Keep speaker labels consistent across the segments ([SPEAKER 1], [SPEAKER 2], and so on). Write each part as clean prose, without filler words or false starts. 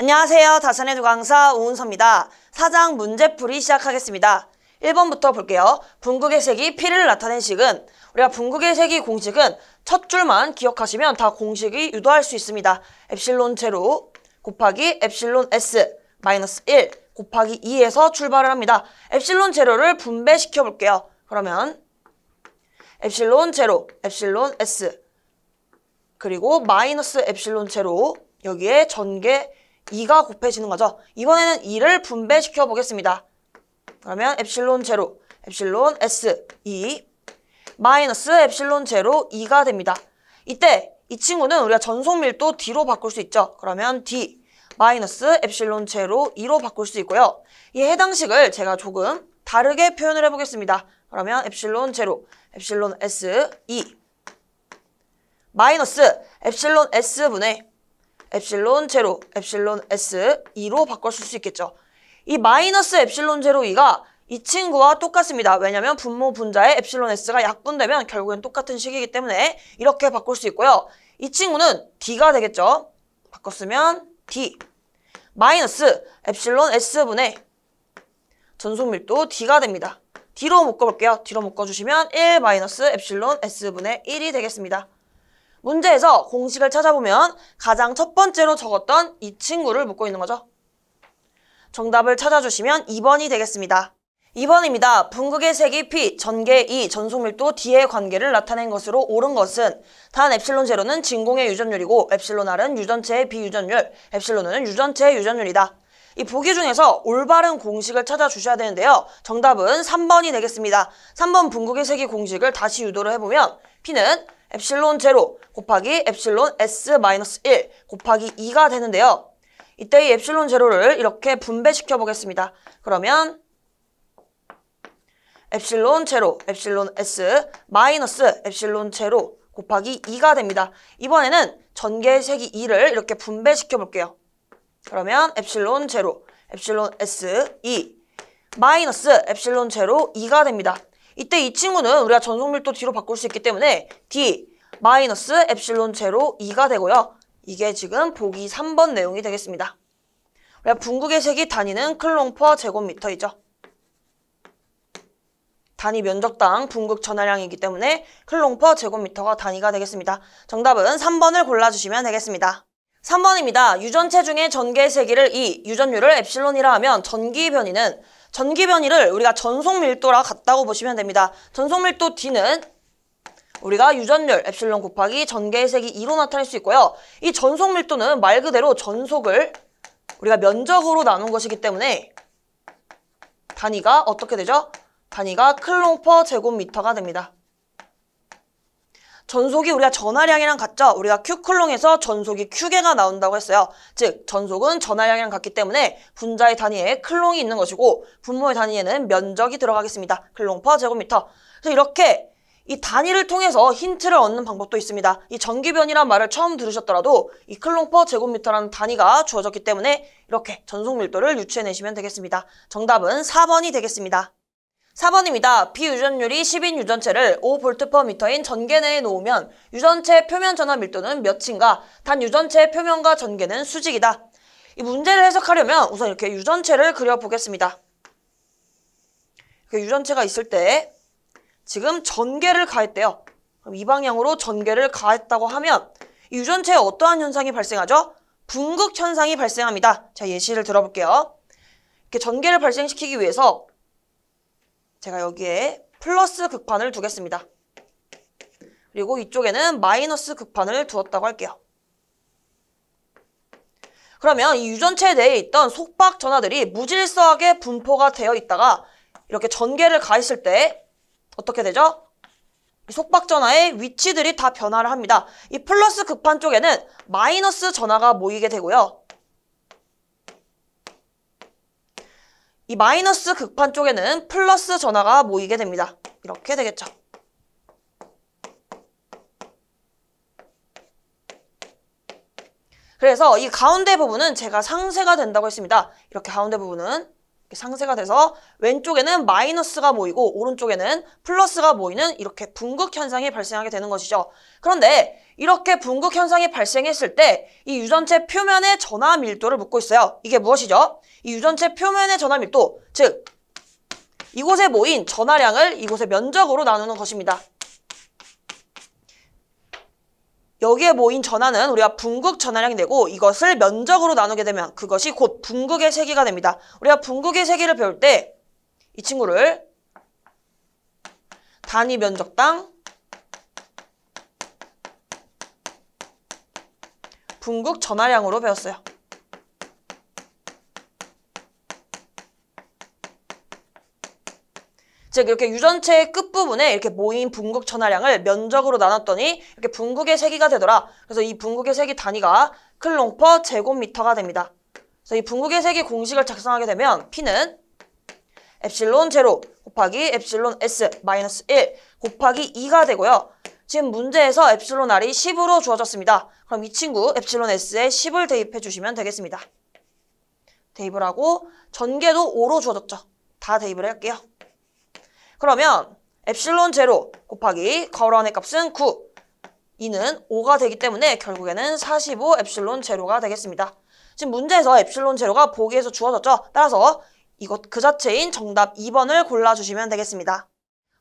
[SPEAKER 1] 안녕하세요. 다산의 두 강사 오은서입니다. 4장 문제풀이 시작하겠습니다. 1번부터 볼게요. 분극의 색이 P를 나타낸 식은 우리가 분극의 색이 공식은 첫 줄만 기억하시면 다 공식이 유도할 수 있습니다. 엡실론 제로 곱하기 엡실론 S 마이너스 1 곱하기 2에서 출발을 합니다. 엡실론 제로를 분배시켜 볼게요. 그러면 엡실론 제로, 엡실론 S 그리고 마이너스 엡실론 제로 여기에 전개 2가 곱해지는 거죠. 이번에는 2를 분배시켜 보겠습니다. 그러면 엡실론 제로, 엡실론 S 2 마이너스 엡실론 제로 2가 됩니다. 이때 이 친구는 우리가 전속 밀도 D로 바꿀 수 있죠. 그러면 D 마이너스 엡실론 제로 2로 바꿀 수 있고요. 이 해당식을 제가 조금 다르게 표현을 해보겠습니다. 그러면 엡실론 제로, 엡실론 S 2 마이너스 엡실론 S분의 엡실론 제로, 엡실론 S 2로 바꿨을 수 있겠죠. 이 마이너스 엡실론 제로 2가 이 친구와 똑같습니다. 왜냐하면 분모 분자의 엡실론 S가 약분되면 결국엔 똑같은 식이기 때문에 이렇게 바꿀 수 있고요. 이 친구는 D가 되겠죠. 바꿨으면 D 마이너스 엡실론 S분의 전속 밀도 D가 됩니다. D로 묶어볼게요. D로 묶어주시면 1 마이너스 엡실론 S분의 1이 되겠습니다. 문제에서 공식을 찾아보면 가장 첫 번째로 적었던 이 친구를 묻고 있는 거죠. 정답을 찾아주시면 2번이 되겠습니다. 2번입니다. 분극의 색이 P, 전개 2, 전속밀도 D의 관계를 나타낸 것으로 옳은 것은 단 엡실론 제로는 진공의 유전율이고 엡실론 R은 유전체의 비유전율, 엡실론은 유전체의 유전율이다. 이 보기 중에서 올바른 공식을 찾아주셔야 되는데요. 정답은 3번이 되겠습니다. 3번 분극의 색이 공식을 다시 유도를 해보면 P는 엡실론 제로 곱하기 엡실론 S 마이너스 1 곱하기 2가 되는데요. 이때 이 엡실론 제로를 이렇게 분배시켜 보겠습니다. 그러면 엡실론 제로, 엡실론 S 마이너스 엡실론 제로 곱하기 2가 됩니다. 이번에는 전개의 색이 2를 이렇게 분배시켜 볼게요. 그러면 엡실론 제로, 엡실론 S 2 마이너스 엡실론 제로 2가 됩니다. 이때 이 친구는 우리가 전속밀도 D로 바꿀 수 있기 때문에 D 마이너스 엡실론 제로 2가 되고요. 이게 지금 보기 3번 내용이 되겠습니다. 우리가 분극의 색이 단위는 클롱 퍼 제곱미터이죠. 단위 면적당 분극 전하량이기 때문에 클롱 퍼 제곱미터가 단위가 되겠습니다. 정답은 3번을 골라주시면 되겠습니다. 3번입니다. 유전체 중에 전개의 세기를 2, 유전율을 엡실론이라 하면 전기변이를 우리가 전속밀도랑 같다고 보시면 됩니다. 전속밀도 D는 우리가 유전율 엡실론 곱하기 전개의 색이 2로 나타낼 수 있고요. 이 전속밀도는 말 그대로 전속을 우리가 면적으로 나눈 것이기 때문에 단위가 어떻게 되죠? 단위가 클롱 퍼 제곱미터가 됩니다. 전속이 우리가 전하량이랑 같죠? 우리가 Q클롱에서 전속이 Q개가 나온다고 했어요. 즉 전속은 전하량이랑 같기 때문에 분자의 단위에 클롱이 있는 것이고 분모의 단위에는 면적이 들어가겠습니다. 클롱 퍼 제곱미터. 그래서 이렇게 이 단위를 통해서 힌트를 얻는 방법도 있습니다. 이 전기변이란 말을 처음 들으셨더라도 이 클롱 퍼 제곱미터라는 단위가 주어졌기 때문에 이렇게 전속밀도를 유추해내시면 되겠습니다. 정답은 4번이 되겠습니다. 4번입니다. P유전율이 10인 유전체를 5V/m인 전개 내에 놓으면 유전체 표면 전하 밀도는 몇인가? 단 유전체의 표면과 전개는 수직이다. 이 문제를 해석하려면 우선 이렇게 유전체를 그려보겠습니다. 이렇게 유전체가 있을 때 지금 전개를 가했대요. 그럼 이 방향으로 전개를 가했다고 하면 이 유전체에 어떠한 현상이 발생하죠? 분극 현상이 발생합니다. 자, 예시를 들어볼게요. 이렇게 전개를 발생시키기 위해서 제가 여기에 플러스 극판을 두겠습니다. 그리고 이쪽에는 마이너스 극판을 두었다고 할게요. 그러면 이 유전체 내에 있던 속박 전하들이 무질서하게 분포가 되어 있다가 이렇게 전개를 가했을 때 어떻게 되죠? 속박 전하의 위치들이 다 변화를 합니다. 이 플러스 극판 쪽에는 마이너스 전하가 모이게 되고요. 이 마이너스 극판 쪽에는 플러스 전하가 모이게 됩니다. 이렇게 되겠죠. 그래서 이 가운데 부분은 제가 상쇄가 된다고 했습니다. 이렇게 가운데 부분은 이렇게 상쇄가 돼서 왼쪽에는 마이너스가 모이고 오른쪽에는 플러스가 모이는 이렇게 분극 현상이 발생하게 되는 것이죠. 그런데 이렇게 분극 현상이 발생했을 때 이 유전체 표면의 전하 밀도를 묻고 있어요. 이게 무엇이죠? 이 유전체 표면의 전하 밀도, 즉 이곳에 모인 전하량을 이곳의 면적으로 나누는 것입니다. 여기에 모인 전하는 우리가 분극 전하량이 되고 이것을 면적으로 나누게 되면 그것이 곧 분극의 세기가 됩니다. 우리가 분극의 세기를 배울 때 이 친구를 단위 면적당 분극 전하량으로 배웠어요. 즉 이렇게 유전체의 끝부분에 이렇게 모인 분극 전하량을 면적으로 나눴더니 이렇게 분극의 세기가 되더라. 그래서 이 분극의 세기 단위가 클롱/per 제곱미터가 됩니다. 그래서 이 분극의 세기 공식을 작성하게 되면 P는 엡실론 제로 곱하기 엡실론 S 마이너스 1 곱하기 2가 되고요. 지금 문제에서 엡실론 R이 10으로 주어졌습니다. 그럼 이 친구 엡실론 S에 10을 대입해 주시면 되겠습니다. 대입을 하고 전개도 5로 주어졌죠. 다 대입을 할게요. 그러면 엡실론 제로 곱하기 괄호 안의 값은 9, 2는 5가 되기 때문에 결국에는 45 엡실론 제로가 되겠습니다. 지금 문제에서 엡실론 제로가 보기에서 주어졌죠. 따라서 이것 그 자체인 정답 2번을 골라주시면 되겠습니다.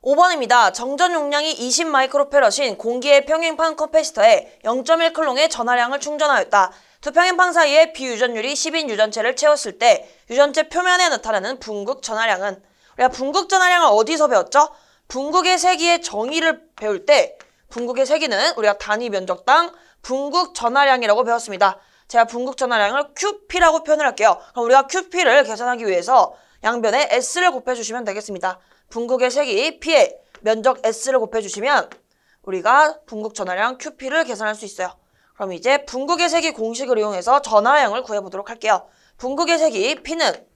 [SPEAKER 1] 5번입니다. 정전 용량이 20 마이크로페럿인 공기의 평행판 커패시터에 0.1 클롱의 전하량을 충전하였다. 두 평행판 사이에 비유전율이 10인 유전체를 채웠을 때 유전체 표면에 나타나는 분극 전하량은, 우리가 분극 전하량을 어디서 배웠죠? 분극의 세기의 정의를 배울 때 분극의 세기는 우리가 단위 면적당 분극 전하량이라고 배웠습니다. 제가 분극 전하량을 QP라고 표현을 할게요. 그럼 우리가 QP를 계산하기 위해서 양변에 S를 곱해주시면 되겠습니다. 분극의 세기 P에 면적 S를 곱해주시면 우리가 분극 전하량 QP를 계산할 수 있어요. 그럼 이제 분극의 세기 공식을 이용해서 전하량을 구해보도록 할게요. 분극의 세기 P는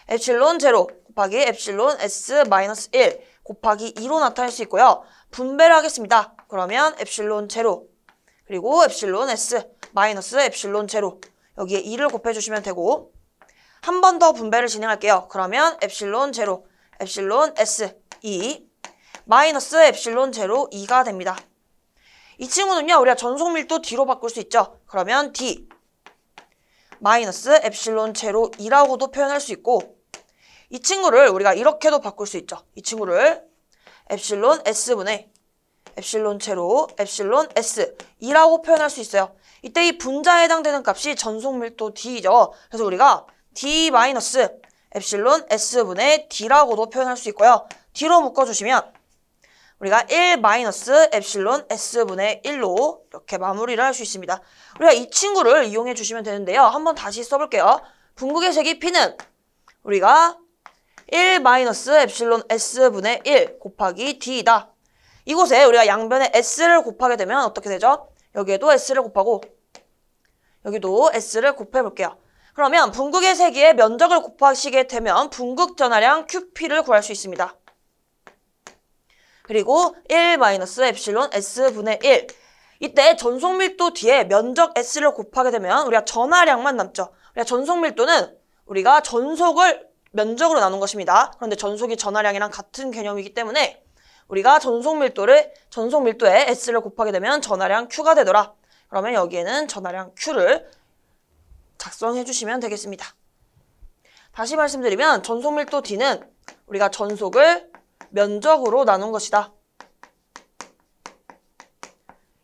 [SPEAKER 1] 엡실론 제로 곱하기 엡실론 S 마이너스 1 곱하기 2로 나타낼 수 있고요. 분배를 하겠습니다. 그러면 엡실론 제로 그리고 엡실론 S 마이너스 엡실론 제로 여기에 2를 곱해주시면 되고 한 번 더 분배를 진행할게요. 그러면 엡실론 제로 엡실론 S 2 마이너스 엡실론 제로 2가 됩니다. 이 친구는요 우리가 전속 밀도 D로 바꿀 수 있죠. 그러면 D 마이너스 엡실론 제로 2라고도 표현할 수 있고 이 친구를 우리가 이렇게도 바꿀 수 있죠. 이 친구를 엡실론 S분의 엡실론 제로 엡실론 S 2라고 표현할 수 있어요. 이때 이 분자에 해당되는 값이 전속 밀도 D이죠. 그래서 우리가 D 마이너스 엡실론 S분의 D라고도 표현할 수 있고요. D로 묶어주시면 우리가 1 마이너스 엡실론 S분의 1로 이렇게 마무리를 할 수 있습니다. 우리가 이 친구를 이용해 주시면 되는데요. 한번 다시 써볼게요. 분극의 세기 P는 우리가 1 마이너스 엡실론 S분의 1 곱하기 D이다. 이곳에 우리가 양변에 S를 곱하게 되면 어떻게 되죠? 여기에도 S를 곱하고 여기도 S를 곱해볼게요. 그러면 분극의 세기의 면적을 곱하시게 되면 분극 전하량 QP를 구할 수 있습니다. 그리고 1 마이너스 엡실론 S분의 1 이때 전속 밀도 뒤에 면적 S를 곱하게 되면 우리가 전하량만 남죠. 우리가 전속 밀도는 우리가 전속을 면적으로 나눈 것입니다. 그런데 전속이 전하량이랑 같은 개념이기 때문에 우리가 전속 밀도에 S를 곱하게 되면 전하량 Q가 되더라. 그러면 여기에는 전하량 Q를 작성해 주시면 되겠습니다. 다시 말씀드리면 전속 밀도 D는 우리가 전속을 면적으로 나눈 것이다.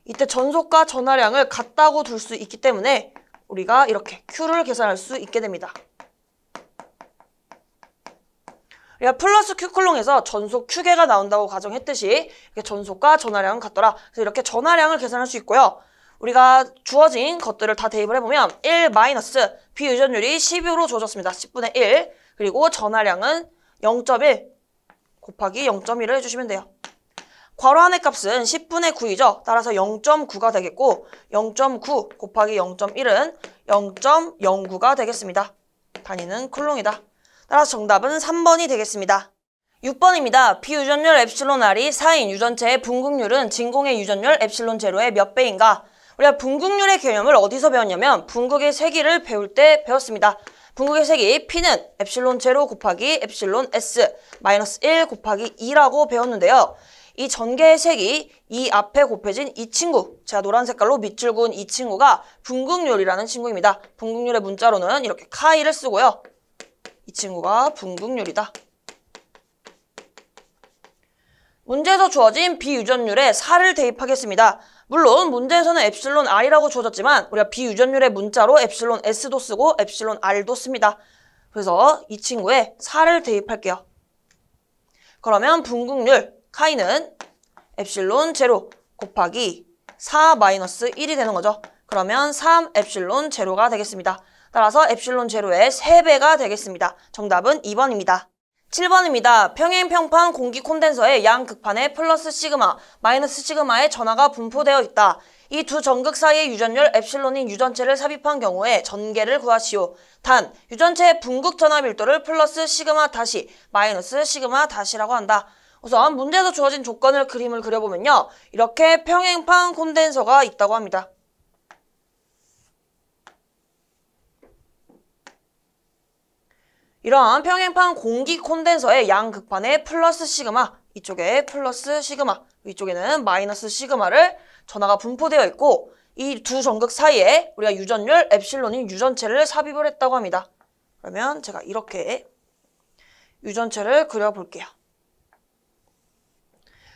[SPEAKER 1] 이때 전속과 전하량을 같다고 둘 수 있기 때문에 우리가 이렇게 Q를 계산할 수 있게 됩니다. 우리가 플러스 Q클롱에서 전속 Q개가 나온다고 가정했듯이 이렇게 전속과 전하량은 같더라. 그래서 이렇게 전하량을 계산할 수 있고요. 우리가 주어진 것들을 다 대입을 해보면 1 마이너스 비유전율이 12로 주어졌습니다. 10분의 1 그리고 전하량은 0.1 곱하기 0.1을 해주시면 돼요. 괄호 안의 값은 10분의 9이죠. 따라서 0.9가 되겠고 0.9 곱하기 0.1은 0.09가 되겠습니다. 단위는 쿨롱이다. 따라서 정답은 3번이 되겠습니다. 6번입니다. 비유전율 엡실론 R이 4인 유전체의 분극률은 진공의 유전율 엡실론 제로의 몇 배인가? 우리가 분극률의 개념을 어디서 배웠냐면 분극의 세기를 배울 때 배웠습니다. 분극의 색이 P는 엡실론 제로 곱하기 엡실론 S 마이너스 1 곱하기 2라고 배웠는데요. 이 전개의 색이 이 앞에 곱해진 이 친구, 제가 노란 색깔로 밑줄 그은 이 친구가 분극률이라는 친구입니다. 분극률의 문자로는 이렇게 카이를 쓰고요. 이 친구가 분극률이다. 문제에서 주어진 비유전율에 4를 대입하겠습니다. 물론 문제에서는 엡실론 R이라고 주어졌지만 우리가 비유전율의 문자로 엡실론 S도 쓰고 엡실론 R도 씁니다. 그래서 이 친구에 4를 대입할게요. 그러면 분극률 카이는 엡실론 제로 곱하기 4 마이너스 1이 되는 거죠. 그러면 3 엡실론 제로가 되겠습니다. 따라서 엡실론 제로의 3배가 되겠습니다. 정답은 2번입니다. 7번입니다. 평행평판 공기 콘덴서의 양 극판에 플러스 시그마, 마이너스 시그마의 전하가 분포되어 있다. 이 두 전극 사이의 유전율 엡실론인 유전체를 삽입한 경우에 전개를 구하시오. 단, 유전체의 분극 전하 밀도를 플러스 시그마 다시, 마이너스 시그마 다시라고 한다. 우선 문제에서 주어진 조건을 그림을 그려보면요. 이렇게 평행판 콘덴서가 있다고 합니다. 이러한 평행판 공기 콘덴서의 양 극판에 플러스 시그마, 이쪽에 플러스 시그마, 이쪽에는 마이너스 시그마를 전하가 분포되어 있고 이 두 전극 사이에 우리가 유전율 엡실론인 유전체를 삽입을 했다고 합니다. 그러면 제가 이렇게 유전체를 그려볼게요.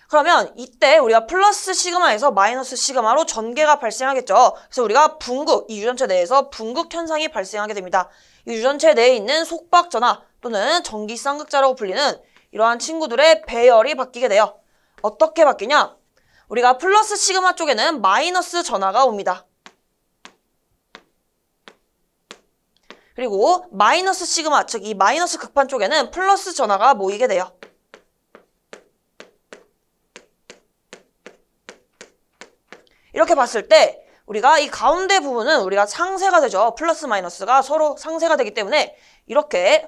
[SPEAKER 1] 그러면 이때 우리가 플러스 시그마에서 마이너스 시그마로 전개가 발생하겠죠. 그래서 우리가 분극, 이 유전체 내에서 분극 현상이 발생하게 됩니다. 이 유전체 내에 있는 속박 전하 또는 전기 쌍극자라고 불리는 이러한 친구들의 배열이 바뀌게 돼요. 어떻게 바뀌냐? 우리가 플러스 시그마 쪽에는 마이너스 전하가 옵니다. 그리고 마이너스 시그마, 즉 이 마이너스 극판 쪽에는 플러스 전하가 모이게 돼요. 이렇게 봤을 때 우리가 이 가운데 부분은 우리가 상쇄가 되죠. 플러스 마이너스가 서로 상쇄가 되기 때문에 이렇게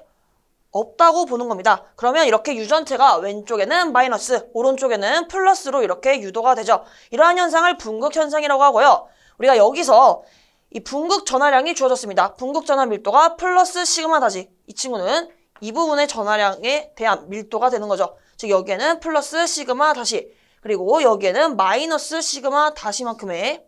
[SPEAKER 1] 없다고 보는 겁니다. 그러면 이렇게 유전체가 왼쪽에는 마이너스, 오른쪽에는 플러스로 이렇게 유도가 되죠. 이러한 현상을 분극 현상이라고 하고요. 우리가 여기서 이 분극 전하량이 주어졌습니다. 분극 전하 밀도가 플러스 시그마 다시, 이 친구는 이 부분의 전하량에 대한 밀도가 되는 거죠. 즉 여기에는 플러스 시그마 다시, 그리고 여기에는 마이너스 시그마 다시만큼의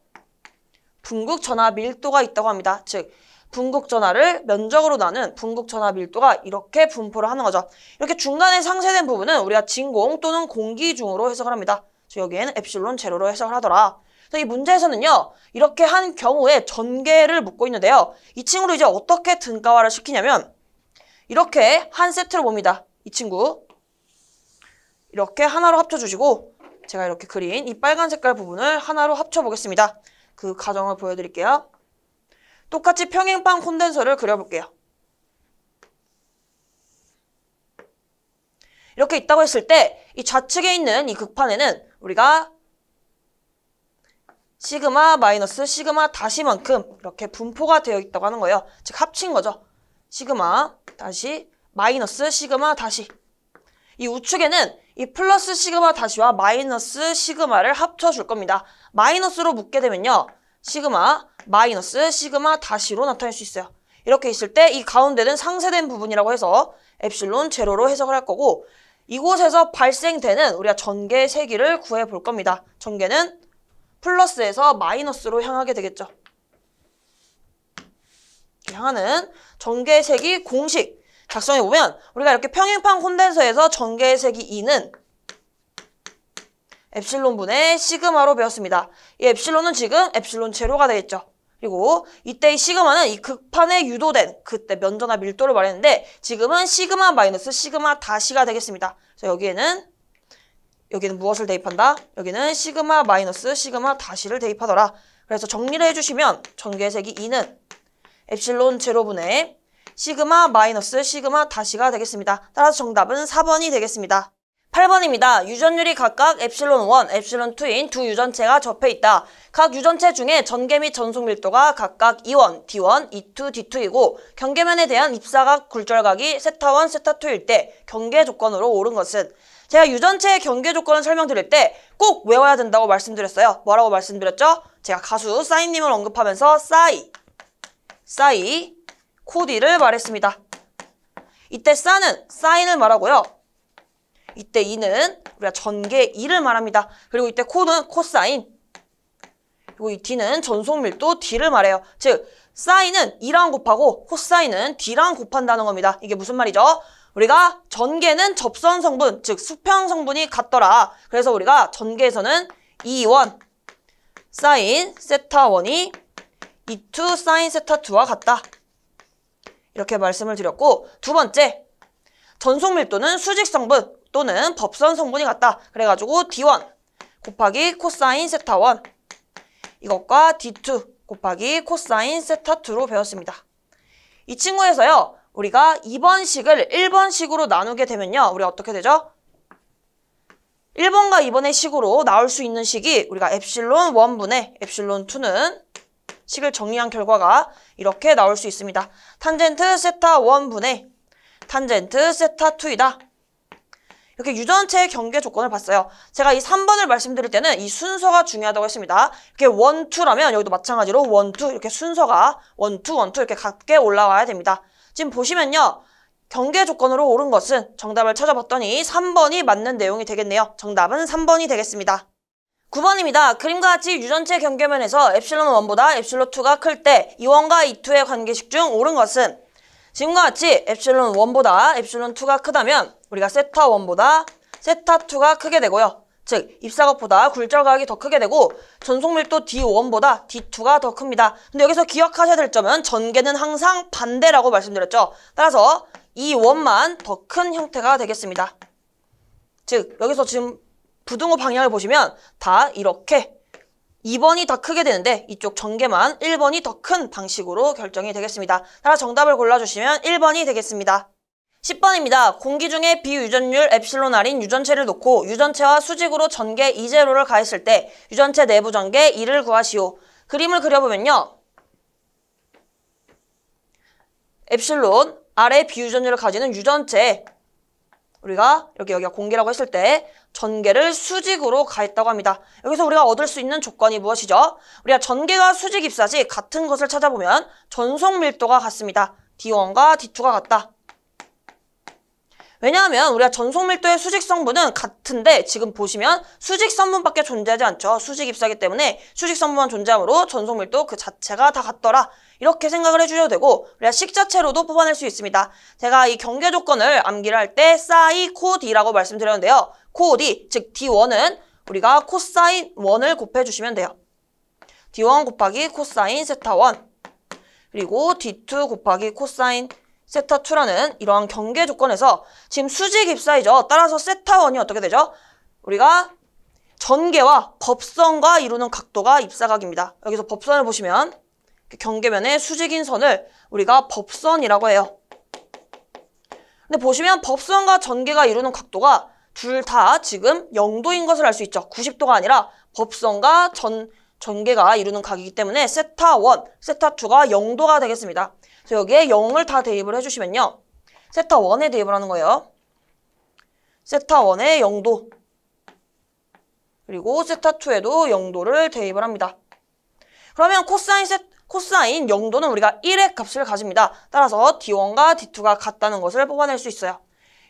[SPEAKER 1] 분극 전하 밀도가 있다고 합니다. 즉 분극 전하를 면적으로 나눈 분극 전하 밀도가 이렇게 분포를 하는 거죠. 이렇게 중간에 상쇄된 부분은 우리가 진공 또는 공기 중으로 해석을 합니다. 즉 여기에는 엡실론 제로로 해석을 하더라. 그래서 이 문제에서는요. 이렇게 한 경우에 전개를 묻고 있는데요. 이 친구를 이제 어떻게 등가화를 시키냐면 이렇게 한 세트를 봅니다. 이 친구 이렇게 하나로 합쳐주시고 제가 이렇게 그린 이 빨간 색깔 부분을 하나로 합쳐보겠습니다. 그 과정을 보여드릴게요. 똑같이 평행판 콘덴서를 그려볼게요. 이렇게 있다고 했을 때 이 좌측에 있는 이 극판에는 우리가 시그마 마이너스 시그마 다시만큼 이렇게 분포가 되어 있다고 하는 거예요. 즉 합친 거죠. 시그마 다시 마이너스 시그마 다시. 이 우측에는 이 플러스 시그마 다시와 마이너스 시그마를 합쳐줄 겁니다. 마이너스로 묶게 되면요. 시그마 마이너스 시그마 다시로 나타낼 수 있어요. 이렇게 있을 때 이 가운데는 상쇄된 부분이라고 해서 엡실론 제로로 해석을 할 거고 이곳에서 발생되는 우리가 전개의 세기를 구해 볼 겁니다. 전개는 플러스에서 마이너스로 향하게 되겠죠. 향하는 전개의 세기 공식 작성해보면 우리가 이렇게 평행판 콘덴서에서 전개의 세기 E는 엡실론분의 시그마로 배웠습니다. 이 엡실론은 지금 엡실론 제로가 되겠죠. 그리고 이때 이 시그마는 이 극판에 유도된 그때 면전화 밀도를 말했는데 지금은 시그마 마이너스 시그마 다시가 되겠습니다. 그래서 여기는 무엇을 대입한다? 여기는 시그마 마이너스 시그마 다시를 대입하더라. 그래서 정리를 해주시면 전개의 세기 E는 엡실론 제로분의 시그마 마이너스 시그마 다시가 되겠습니다. 따라서 정답은 4번이 되겠습니다. 8번입니다. 유전율이 각각 엡실론 1, 엡실론 2인 두 유전체가 접해 있다. 각 유전체 중에 전개 및 전속 밀도가 각각 E1, D1, E2, D2이고 경계면에 대한 입사각, 굴절각이 세타1, 세타2일 때 경계 조건으로 옳은 것은 제가 유전체의 경계 조건을 설명드릴 때 꼭 외워야 된다고 말씀드렸어요. 뭐라고 말씀드렸죠? 제가 가수 싸이님을 언급하면서 싸이 코d를 말했습니다. 이때 사는 사인을 말하고요. 이때 이는 우리가 전개 2를 말합니다. 그리고 이때 코는 코사인, 그리고 이 d는 전속 밀도 d를 말해요. 즉 사인은 2랑 곱하고 코사인은 d랑 곱한다는 겁니다. 이게 무슨 말이죠? 우리가 전개는 접선 성분, 즉 수평 성분이 같더라. 그래서 우리가 전개에서는 E1 사인 세타 1이 E2 사인 세타 2와 같다. 이렇게 말씀을 드렸고, 두 번째, 전속 밀도는 수직 성분 또는 법선 성분이 같다. 그래가지고 D1 곱하기 코사인 세타 1 이것과 D2 곱하기 코사인 세타 2로 배웠습니다. 이 친구에서요, 우리가 2번식을 1번식으로 나누게 되면요, 우리가 어떻게 되죠? 1번과 2번의 식으로 나올 수 있는 식이 우리가 엡실론 1분의 엡실론 2는 식을 정리한 결과가 이렇게 나올 수 있습니다. 탄젠트 세타 1분의 탄젠트 세타 2이다. 이렇게 유전체의 경계 조건을 봤어요. 제가 이 3번을 말씀드릴 때는 이 순서가 중요하다고 했습니다. 이렇게 1, 2라면 여기도 마찬가지로 1, 2 이렇게 순서가 1, 2, 1, 2 이렇게 같게 올라와야 됩니다. 지금 보시면요. 경계 조건으로 옳은 것은 정답을 찾아봤더니 3번이 맞는 내용이 되겠네요. 정답은 3번이 되겠습니다. 9번입니다. 그림과 같이 유전체 경계면에서 엡실론 1보다 엡실론 2가 클 때 E1과 E2의 관계식 중 옳은 것은 지금과 같이 엡실론 1보다 엡실론 2가 크다면 우리가 세타 1보다 세타 2가 크게 되고요. 즉 입사각보다 굴절각이 더 크게 되고 전속밀도 D1보다 D2가 더 큽니다. 근데 여기서 기억하셔야 될 점은 전개는 항상 반대라고 말씀드렸죠. 따라서 E1만 더 큰 형태가 되겠습니다. 즉 여기서 지금 부등호 방향을 보시면 다 이렇게 2번이 더 크게 되는데 이쪽 전개만 1번이 더 큰 방식으로 결정이 되겠습니다. 따라 정답을 골라주시면 1번이 되겠습니다. 10번입니다. 공기 중에 비유전율 엡실론 R인 유전체를 놓고 유전체와 수직으로 전개 2제로를 가했을 때 유전체 내부 전개 2를 구하시오. 그림을 그려보면요. 엡실론 R의 비유전율을 가지는 유전체 우리가 여기가 공기라고 했을 때 전개를 수직으로 가했다고 합니다. 여기서 우리가 얻을 수 있는 조건이 무엇이죠? 우리가 전개가 수직 입사시 같은 것을 찾아보면 전속 밀도가 같습니다. D1과 D2가 같다. 왜냐하면 우리가 전속 밀도의 수직 성분은 같은데 지금 보시면 수직 성분밖에 존재하지 않죠. 수직 입사기 때문에 수직 성분만 존재하므로 전속 밀도 그 자체가 다 같더라. 이렇게 생각을 해주셔도 되고 우리가 식 자체로도 뽑아낼 수 있습니다. 제가 이 경계 조건을 암기를 할 때 사이 코 D라고 말씀드렸는데요. 코 D, 즉 D1은 우리가 코사인 1을 곱해주시면 돼요. D1 곱하기 코사인 세타 1 그리고 D2 곱하기 코사인 세타 2라는 이러한 경계 조건에서 지금 수직 입사이죠. 따라서 세타 1이 어떻게 되죠? 우리가 전개와 법선과 이루는 각도가 입사각입니다. 여기서 법선을 보시면 경계면의 수직인 선을 우리가 법선이라고 해요. 근데 보시면 법선과 전개가 이루는 각도가 둘 다 지금 0도인 것을 알 수 있죠. 90도가 아니라 법선과 전개가 이루는 각이기 때문에 세타 1, 세타 2가 0도가 되겠습니다. 그래서 여기에 0을 다 대입을 해주시면요. 세타 1에 대입을 하는 거예요. 세타 1에 0도 그리고 세타 2에도 0도를 대입을 합니다. 그러면 코사인 0도는 우리가 1의 값을 가집니다. 따라서 D1과 D2가 같다는 것을 뽑아낼 수 있어요.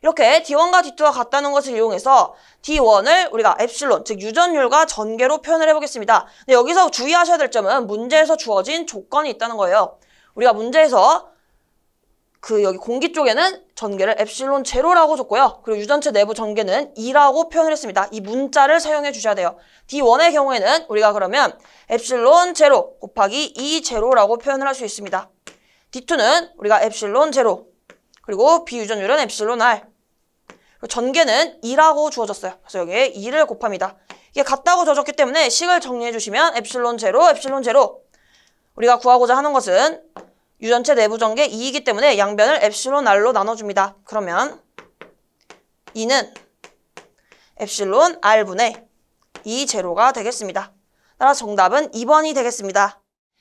[SPEAKER 1] 이렇게 D1과 D2가 같다는 것을 이용해서 D1을 우리가 엡실론, 즉 유전율과 전개로 표현을 해보겠습니다. 근데 여기서 주의하셔야 될 점은 문제에서 주어진 조건이 있다는 거예요. 우리가 문제에서 여기 공기 쪽에는 전개를 엡실론 제로라고 줬고요. 그리고 유전체 내부 전개는 2라고 표현을 했습니다. 이 문자를 사용해 주셔야 돼요. D1의 경우에는 우리가 그러면 엡실론 제로 곱하기 2 제로라고 표현을 할 수 있습니다. D2는 우리가 엡실론 제로 그리고 비유전율은 엡실론 R 전개는 2라고 주어졌어요. 그래서 여기에 2를 곱합니다. 이게 같다고 주어졌기 때문에 식을 정리해 주시면 엡실론 제로 엡실론 제로 우리가 구하고자 하는 것은 유전체 내부 전개 2이기 때문에 양변을 엡실론 R로 나눠줍니다. 그러면 2는 엡실론 R분의 2 제로가 되겠습니다. 따라서 정답은 2번이 되겠습니다.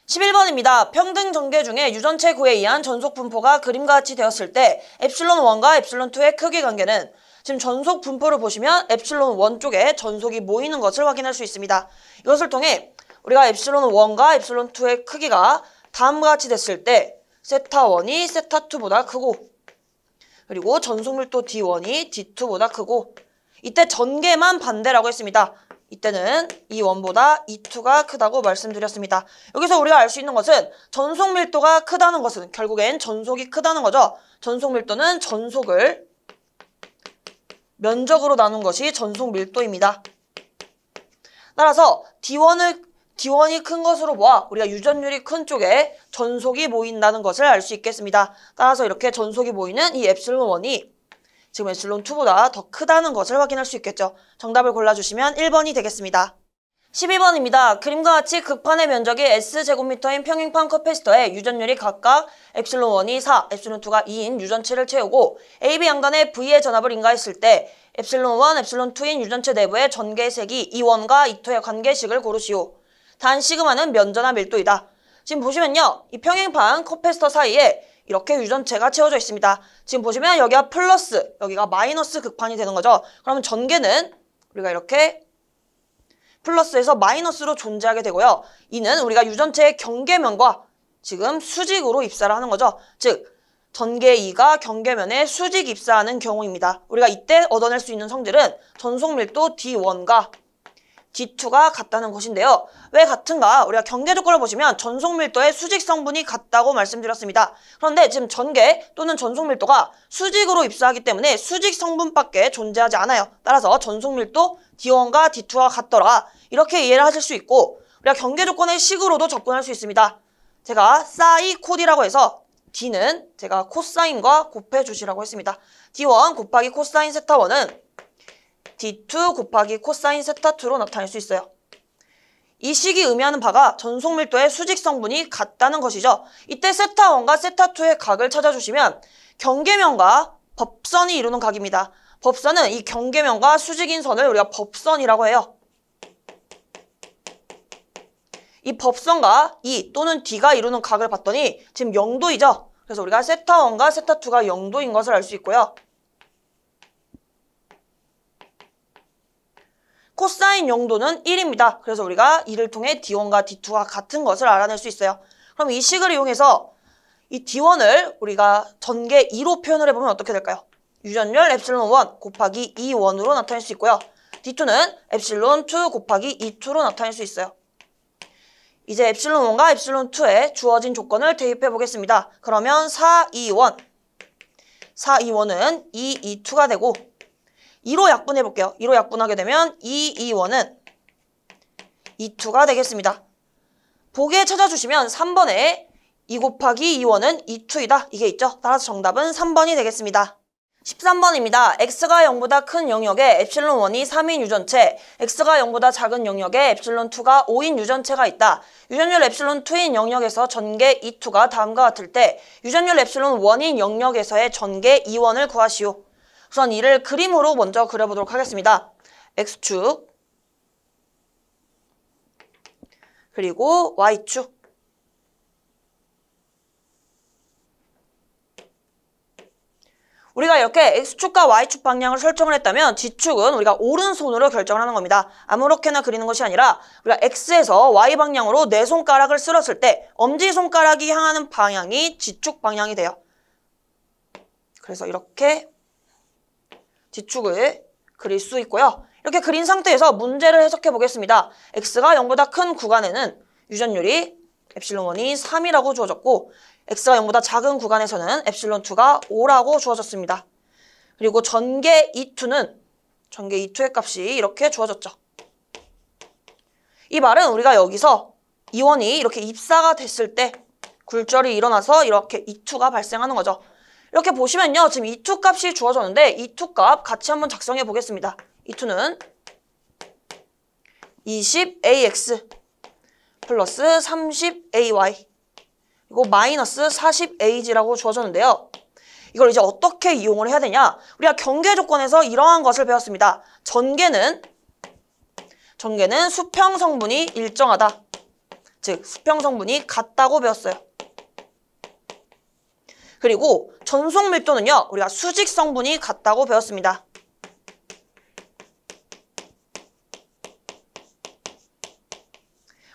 [SPEAKER 1] 11번입니다. 평등 전개 중에 유전체 구에 의한 전속 분포가 그림과 같이 되었을 때 엡실론 1과 엡실론 2의 크기 관계는 지금 전속 분포를 보시면 엡실론 1 쪽에 전속이 모이는 것을 확인할 수 있습니다. 이것을 통해 우리가 엡실론 1과 엡실론 2의 크기가 다음과 같이 됐을 때 세타1이 세타2보다 크고, 그리고 전속밀도 D1이 D2보다 크고, 이때 전개만 반대라고 했습니다. 이때는 E1보다 E2가 크다고 말씀드렸습니다. 여기서 우리가 알 수 있는 것은 전속밀도가 크다는 것은 결국엔 전속이 크다는 거죠. 전속밀도는 전속을 면적으로 나눈 것이 전속밀도입니다. 따라서 D1이 큰 것으로 보아 우리가 유전율이 큰 쪽에 전속이 모인다는 것을 알 수 있겠습니다. 따라서 이렇게 전속이 모이는 이 epsilon1이 지금 epsilon2보다 더 크다는 것을 확인할 수 있겠죠. 정답을 골라주시면 1번이 되겠습니다. 12번입니다. 그림과 같이 극판의 면적이 S제곱미터인 평행판 커패시터에 유전율이 각각 epsilon1이 4, epsilon2가 2인 유전체를 채우고 AB 양단에 V의 전압을 인가했을 때 epsilon1, epsilon2인 유전체 내부의 전개색이 E1과 E2의 관계식을 고르시오. 단 시그마는 면전화 밀도이다. 지금 보시면요. 이 평행판 커패시터 사이에 이렇게 유전체가 채워져 있습니다. 지금 보시면 여기가 플러스, 여기가 마이너스 극판이 되는 거죠. 그러면 전개는 우리가 이렇게 플러스에서 마이너스로 존재하게 되고요. 이는 우리가 유전체의 경계면과 지금 수직으로 입사를 하는 거죠. 즉, 전개 2가 경계면에 수직 입사하는 경우입니다. 우리가 이때 얻어낼 수 있는 성질은 전속밀도 D1과 D2가 같다는 것인데요. 왜 같은가? 우리가 경계 조건을 보시면 전속밀도의 수직 성분이 같다고 말씀드렸습니다. 그런데 지금 전개 또는 전속밀도가 수직으로 입사하기 때문에 수직 성분밖에 존재하지 않아요. 따라서 전속밀도 D1과 D2가 같더라. 이렇게 이해를 하실 수 있고 우리가 경계 조건의 식으로도 접근할 수 있습니다. 제가 사이 코디라고 해서 D는 제가 코사인과 곱해 주시라고 했습니다. D1 곱하기 코사인 세타1은 D2 곱하기 코사인 세타2로 나타낼 수 있어요. 이 식이 의미하는 바가 전속밀도의 수직 성분이 같다는 것이죠. 이때 세타1과 세타2의 각을 찾아주시면 경계면과 법선이 이루는 각입니다. 법선은 이 경계면과 수직인 선을 우리가 법선이라고 해요. 이 법선과 E 또는 D가 이루는 각을 봤더니 지금 0도이죠. 그래서 우리가 세타1과 세타2가 0도인 것을 알 수 있고요. 코사인 0도는 1입니다. 그래서 우리가 이를 통해 D1과 D2가 같은 것을 알아낼 수 있어요. 그럼 이 식을 이용해서 이 D1을 우리가 전개 2로 표현을 해보면 어떻게 될까요? 유전율 epsilon1 곱하기 E1으로 나타낼 수 있고요. D2는 epsilon2 곱하기 E2로 나타낼 수 있어요. 이제 epsilon1과 epsilon2에 주어진 조건을 대입해 보겠습니다. 그러면 4E1은 2E2가 되고 2로 약분해 볼게요. 2로 약분하게 되면 2E1은 E2가 되겠습니다. 보기에 찾아주시면 3번에 2 곱하기 2원은 2투이다. 이게 있죠. 따라서 정답은 3번이 되겠습니다. 13번입니다. x가 0보다 큰 영역에 epsilon1이 3인 유전체, x가 0보다 작은 영역에 epsilon2가 5인 유전체가 있다. 유전율 epsilon2인 영역에서 전개 E2가 다음과 같을 때 유전율 epsilon1인 영역에서의 전개 E1을 구하시오. 우선 이를 그림으로 먼저 그려보도록 하겠습니다. x축 그리고 y축 우리가 이렇게 x축과 y축 방향을 설정을 했다면 뒤축은 우리가 오른손으로 결정을 하는 겁니다. 아무렇게나 그리는 것이 아니라 우리가 x에서 y 방향으로 네 손가락을 쓸었을 때 엄지손가락이 향하는 방향이 뒤축 방향이 돼요. 그래서 이렇게 뒤축을 그릴 수 있고요. 이렇게 그린 상태에서 문제를 해석해 보겠습니다. x가 0보다 큰 구간에는 유전율이 epsilon1이 3이라고 주어졌고 x가 0보다 작은 구간에서는 epsilon2가 5라고 주어졌습니다. 그리고 전개 E2의 값이 이렇게 주어졌죠. 이 말은 우리가 여기서 E1이 이렇게 입사가 됐을 때 굴절이 일어나서 이렇게 E2가 발생하는 거죠. 이렇게 보시면요. 지금 E2 값이 주어졌는데 E2 값 같이 한번 작성해 보겠습니다. E2는 20AX 플러스 30AY 그리고 마이너스 40AG라고 주어졌는데요. 이걸 이제 어떻게 이용을 해야 되냐? 우리가 경계 조건에서 이러한 것을 배웠습니다. 전개는 수평 성분이 일정하다. 즉 수평 성분이 같다고 배웠어요. 그리고 전속 밀도는요. 우리가 수직 성분이 같다고 배웠습니다.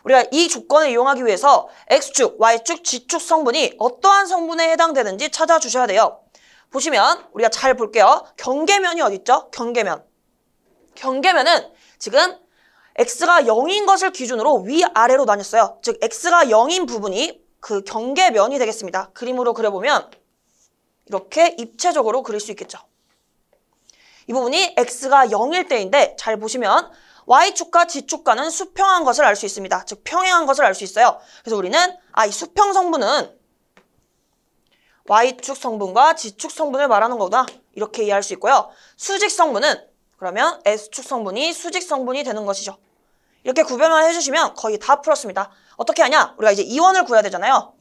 [SPEAKER 1] 우리가 이 조건을 이용하기 위해서 X축, Y축, G축 성분이 어떠한 성분에 해당되는지 찾아주셔야 돼요. 보시면 우리가 잘 볼게요. 경계면이 어디 있죠? 경계면. 경계면은 지금 X가 0인 것을 기준으로 위아래로 나뉘었어요. 즉 X가 0인 부분이 그 경계면이 되겠습니다. 그림으로 그려보면 이렇게 입체적으로 그릴 수 있겠죠. 이 부분이 X가 0일 때인데 잘 보시면 Y축과 G축과는 수평한 것을 알 수 있습니다. 즉 평행한 것을 알 수 있어요. 그래서 우리는 이 수평 성분은 Y축 성분과 G축 성분을 말하는 거구나 이렇게 이해할 수 있고요. 수직 성분은 그러면 S축 성분이 수직 성분이 되는 것이죠. 이렇게 구별만 해주시면 거의 다 풀었습니다. 어떻게 하냐? 우리가 이제 이원을 구해야 되잖아요.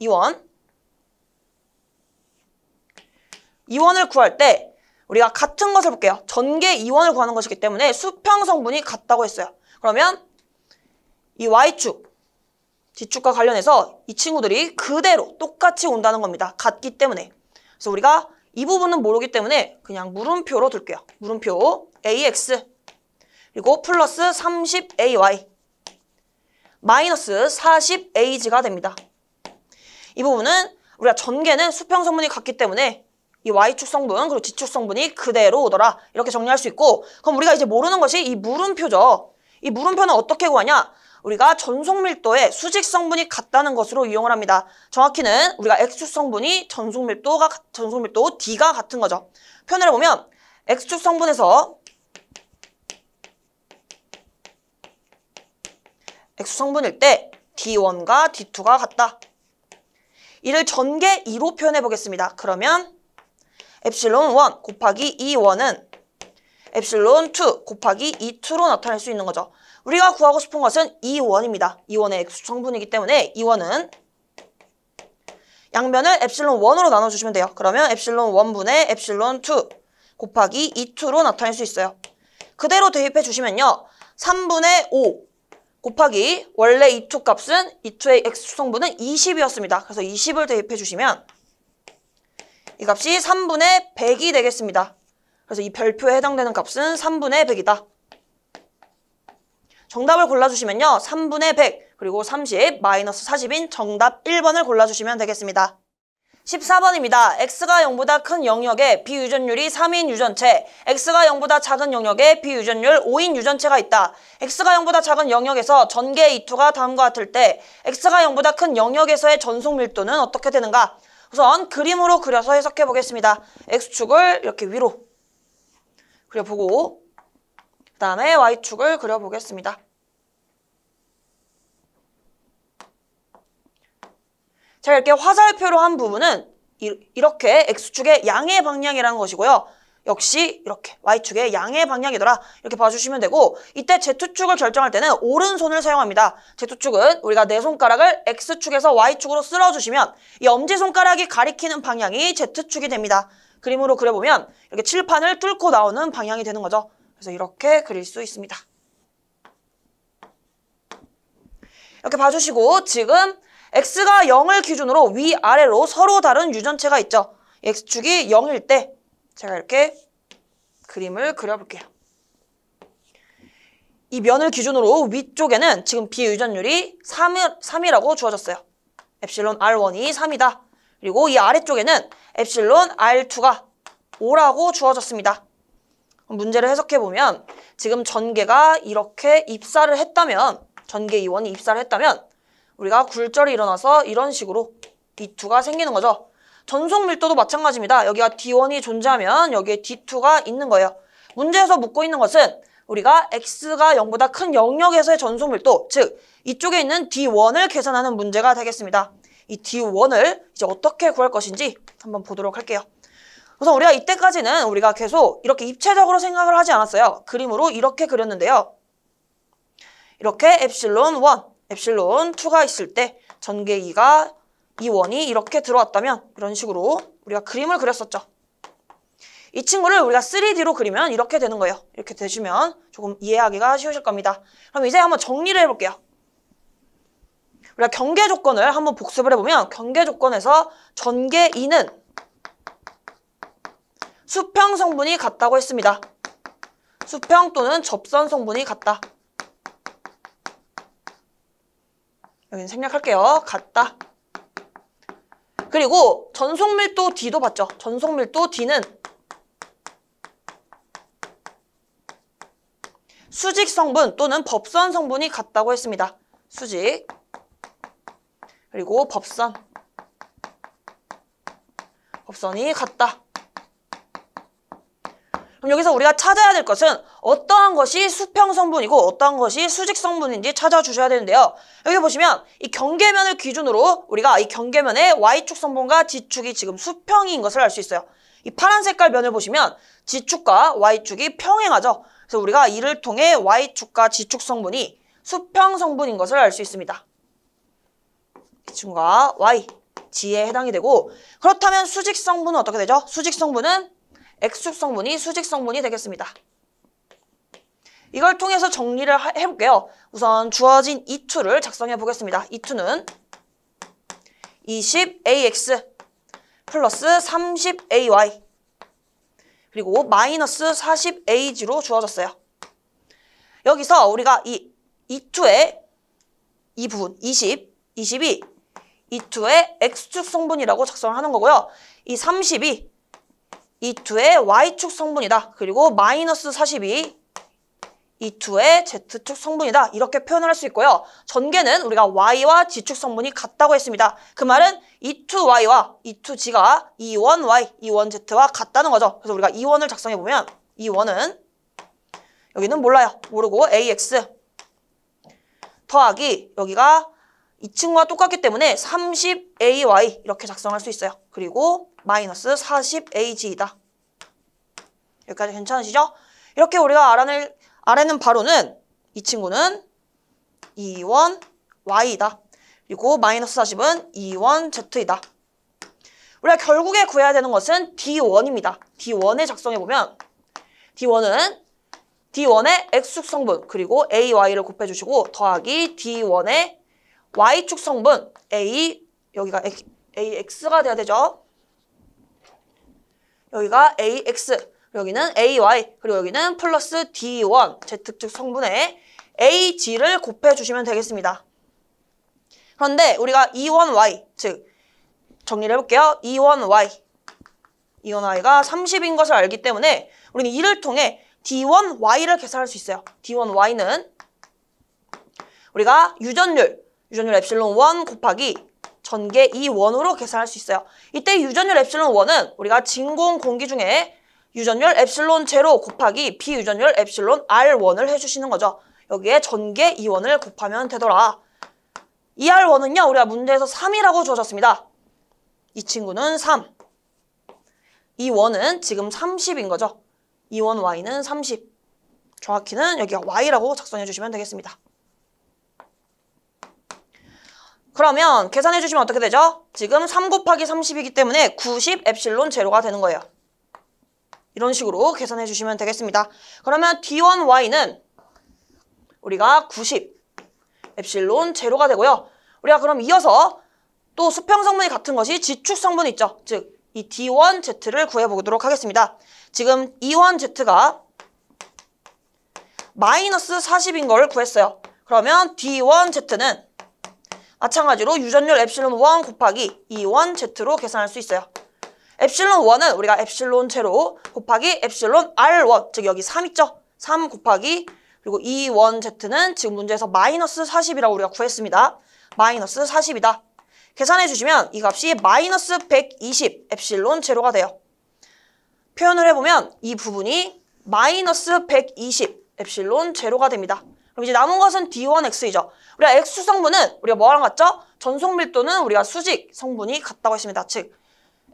[SPEAKER 1] 이원을 구할 때 우리가 같은 것을 볼게요. 전개 이원을 구하는 것이기 때문에 수평 성분이 같다고 했어요. 그러면 이 Y축, G축과 관련해서 이 친구들이 그대로 똑같이 온다는 겁니다. 같기 때문에. 그래서 우리가 이 부분은 모르기 때문에 그냥 물음표로 둘게요. 물음표 AX 그리고 플러스 30AY 마이너스 40AG가 됩니다. 이 부분은 우리가 전개는 수평 성분이 같기 때문에 이 Y축 성분 그리고 G축 성분이 그대로 오더라 이렇게 정리할 수 있고 그럼 우리가 이제 모르는 것이 이 물음표죠. 이 물음표는 어떻게 구하냐? 우리가 전속 밀도의 수직 성분이 같다는 것으로 이용을 합니다. 정확히는 우리가 X축 성분이 전속 밀도 D가 같은 거죠. 표현을 해보면 X축 성분에서 X축 성분일 때 D1과 D2가 같다. 이를 전개 2로 표현해 보겠습니다. 그러면 epsilon 1 곱하기 E1은 epsilon 2 곱하기 E2로 나타낼 수 있는 거죠. 우리가 구하고 싶은 것은 E1입니다. E1의 X축 성분이기 때문에 E1은 양면을 epsilon 1으로 나눠주시면 돼요. 그러면 epsilon 1분의 epsilon 2 곱하기 E2로 나타낼 수 있어요. 그대로 대입해 주시면요. 3분의 5 곱하기 원래 E2 값은 E2의 X축 성분은 20이었습니다. 그래서 20을 대입해 주시면 이 값이 3분의 100이 되겠습니다. 그래서 이 별표에 해당되는 값은 3분의 100이다. 정답을 골라주시면요. 3분의 100 그리고 30 마이너스 40인 정답 1번을 골라주시면 되겠습니다. 14번입니다. X가 0보다 큰 영역에 비유전율이 3인 유전체, X가 0보다 작은 영역에 비유전율 5인 유전체가 있다. X가 0보다 작은 영역에서 전개 E2가 다음과 같을 때 X가 0보다 큰 영역에서의 전속 밀도는 어떻게 되는가? 우선 그림으로 그려서 해석해 보겠습니다. X축을 이렇게 위로 그려보고 그 다음에 Y축을 그려보겠습니다. 자, 이렇게 화살표로 한 부분은 이렇게 X축의 양의 방향이라는 것이고요. 역시 이렇게 Y축의 양의 방향이더라. 이렇게 봐주시면 되고 이때 Z축을 결정할 때는 오른손을 사용합니다. Z축은 우리가 내 손가락을 X축에서 Y축으로 쓸어주시면 이 엄지손가락이 가리키는 방향이 Z축이 됩니다. 그림으로 그려보면 이렇게 칠판을 뚫고 나오는 방향이 되는 거죠. 그래서 이렇게 그릴 수 있습니다. 이렇게 봐주시고 지금 X가 0을 기준으로 위아래로 서로 다른 유전체가 있죠. X축이 0일 때 제가 이렇게 그림을 그려볼게요. 이 면을 기준으로 위쪽에는 지금 비유전율이 3이라고 주어졌어요. epsilon R1이 3이다. 그리고 이 아래쪽에는 epsilon R2가 5라고 주어졌습니다. 문제를 해석해보면 지금 전개가 이렇게 입사를 했다면 전개 E1이 입사를 했다면 우리가 굴절이 일어나서 이런 식으로 D2가 생기는 거죠. 전속 밀도도 마찬가지입니다. 여기가 D1이 존재하면 여기에 D2가 있는 거예요. 문제에서 묻고 있는 것은 우리가 X가 0보다 큰 영역에서의 전속 밀도, 즉 이쪽에 있는 D1을 계산하는 문제가 되겠습니다. 이 D1을 이제 어떻게 구할 것인지 한번 보도록 할게요. 우선 우리가 이때까지는 우리가 계속 이렇게 입체적으로 생각을 하지 않았어요. 그림으로 이렇게 그렸는데요. 이렇게 epsilon 1, epsilon 2가 있을 때 전개 2가 E1이 이렇게 들어왔다면 이런 식으로 우리가 그림을 그렸었죠. 이 친구를 우리가 3D로 그리면 이렇게 되는 거예요. 이렇게 되시면 조금 이해하기가 쉬우실 겁니다. 그럼 이제 한번 정리를 해볼게요. 우리가 경계 조건을 한번 복습을 해보면 경계 조건에서 전개 2는 수평 성분이 같다고 했습니다. 수평 또는 접선 성분이 같다. 여기는 생략할게요. 같다. 그리고 전속밀도 D도 봤죠. 전속밀도 D는 수직 성분 또는 법선 성분이 같다고 했습니다. 수직 그리고 법선이 같다. 그럼 여기서 우리가 찾아야 될 것은 어떠한 것이 수평 성분이고 어떠한 것이 수직 성분인지 찾아주셔야 되는데요. 여기 보시면 이 경계면을 기준으로 우리가 이 경계면의 Y축 성분과 G축이 지금 수평인 것을 알 수 있어요. 이 파란 색깔 면을 보시면 G축과 Y축이 평행하죠. 그래서 우리가 이를 통해 Y축과 G축 성분이 수평 성분인 것을 알 수 있습니다. G축과 Y, G에 해당이 되고, 그렇다면 수직 성분은 어떻게 되죠? 수직 성분은 X축 성분이 수직 성분이 되겠습니다. 이걸 통해서 정리를 해볼게요. 우선 주어진 E2를 작성해 보겠습니다. E2는 20AX 플러스 30AY 그리고 마이너스 40AG로 주어졌어요. 여기서 우리가 이 E2의 이 부분 20이 E2의 X축 성분이라고 작성을 하는 거고요. 이 30이 E2의 Y축 성분이다. 그리고 마이너스 40이 E2의 Z축 성분이다. 이렇게 표현을 할 수 있고요. 전개는 우리가 Y와 G축 성분이 같다고 했습니다. 그 말은 E2Y와 E2G가 E1Y, E1Z와 같다는 거죠. 그래서 우리가 E1을 작성해보면 E1은 여기는 몰라요. 모르고 AX 더하기 여기가 이 친구와 똑같기 때문에 30AY 이렇게 작성할 수 있어요. 그리고 마이너스 40AG이다. 여기까지 괜찮으시죠? 이렇게 우리가 알아내는 바로는 이 친구는 E1Y이다. 그리고 마이너스 40은 E1Z이다. 우리가 결국에 구해야 되는 것은 D1입니다. D1에 작성해보면 D1은 D1의 X축 성분 그리고 AY를 곱해주시고 더하기 D1의 Y축 성분 여기가 AX가 돼야 되죠. 여기가 AX, 여기는 AY, 그리고 여기는 플러스 D1 Z축 성분의 AG를 곱해주시면 되겠습니다. 그런데 우리가 E1Y, 즉 정리를 해볼게요. E1Y가 30인 것을 알기 때문에 우리는 이를 통해 D1Y를 계산할 수 있어요. D1Y는 우리가 유전율 엡실론 1 곱하기 전개 E1으로 계산할 수 있어요. 이때 유전율 엡실론 1은 우리가 진공 공기 중에 유전율 엡실론 제로 곱하기 비유전율 엡실론 R1을 해주시는 거죠. 여기에 전개 E1을 곱하면 되더라. 이 R1은요, 우리가 문제에서 3이라고 주어졌습니다. 이 친구는 3. E1은 지금 30인 거죠. E1Y는 30. 정확히는 여기가 Y라고 작성해 주시면 되겠습니다. 그러면 계산해 주시면 어떻게 되죠? 지금 3 곱하기 30이기 때문에 90 엡실론 제로가 되는 거예요. 이런 식으로 계산해 주시면 되겠습니다. 그러면 D1Y는 우리가 90 엡실론 제로가 되고요. 우리가 그럼 이어서 또 수평 성분이 같은 것이 G축 성분이 있죠. 즉, 이 D1Z를 구해보도록 하겠습니다. 지금 E1Z가 마이너스 40인 걸 구했어요. 그러면 D1Z는 마찬가지로 유전율 엡실론 1 곱하기 E1Z로 계산할 수 있어요. 엡실론 1은 우리가 엡실론 제로 곱하기 엡실론 R1, 즉 여기 3 있죠? 3 곱하기 그리고 E1Z는 지금 문제에서 마이너스 40이라고 우리가 구했습니다. 마이너스 40이다. 계산해 주시면 이 값이 마이너스 120 엡실론 제로가 돼요. 표현을 해보면 이 부분이 마이너스 120 엡실론 제로가 됩니다. 그럼 이제 남은 것은 D1X이죠. 우리가 X 성분은 우리가 뭐랑 같죠? 전속 밀도는 우리가 수직 성분이 같다고 했습니다. 즉,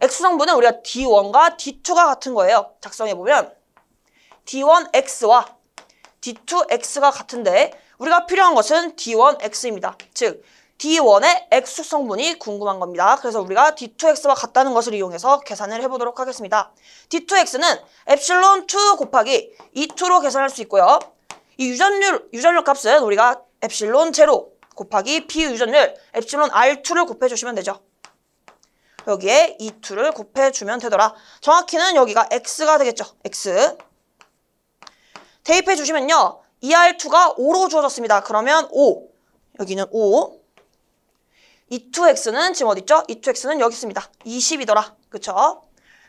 [SPEAKER 1] X 성분은 우리가 D1과 D2가 같은 거예요. 작성해보면 D1X와 D2X가 같은데 우리가 필요한 것은 D1X입니다. 즉, D1의 X축 성분이 궁금한 겁니다. 그래서 우리가 D2X와 같다는 것을 이용해서 계산을 해보도록 하겠습니다. D2X는 엡실론 2 곱하기 E2로 계산할 수 있고요. 이 유전율 값은 우리가 엡실론 제로 곱하기 비유전율 엡실론 R2를 곱해주시면 되죠. 여기에 E2를 곱해주면 되더라. 정확히는 여기가 X가 되겠죠. X. 대입해주시면요. 이 R2가 5로 주어졌습니다. 그러면 5. 여기는 5. E2x는 지금 어디 있죠? E2x는 여기 있습니다. 20이더라. 그쵸?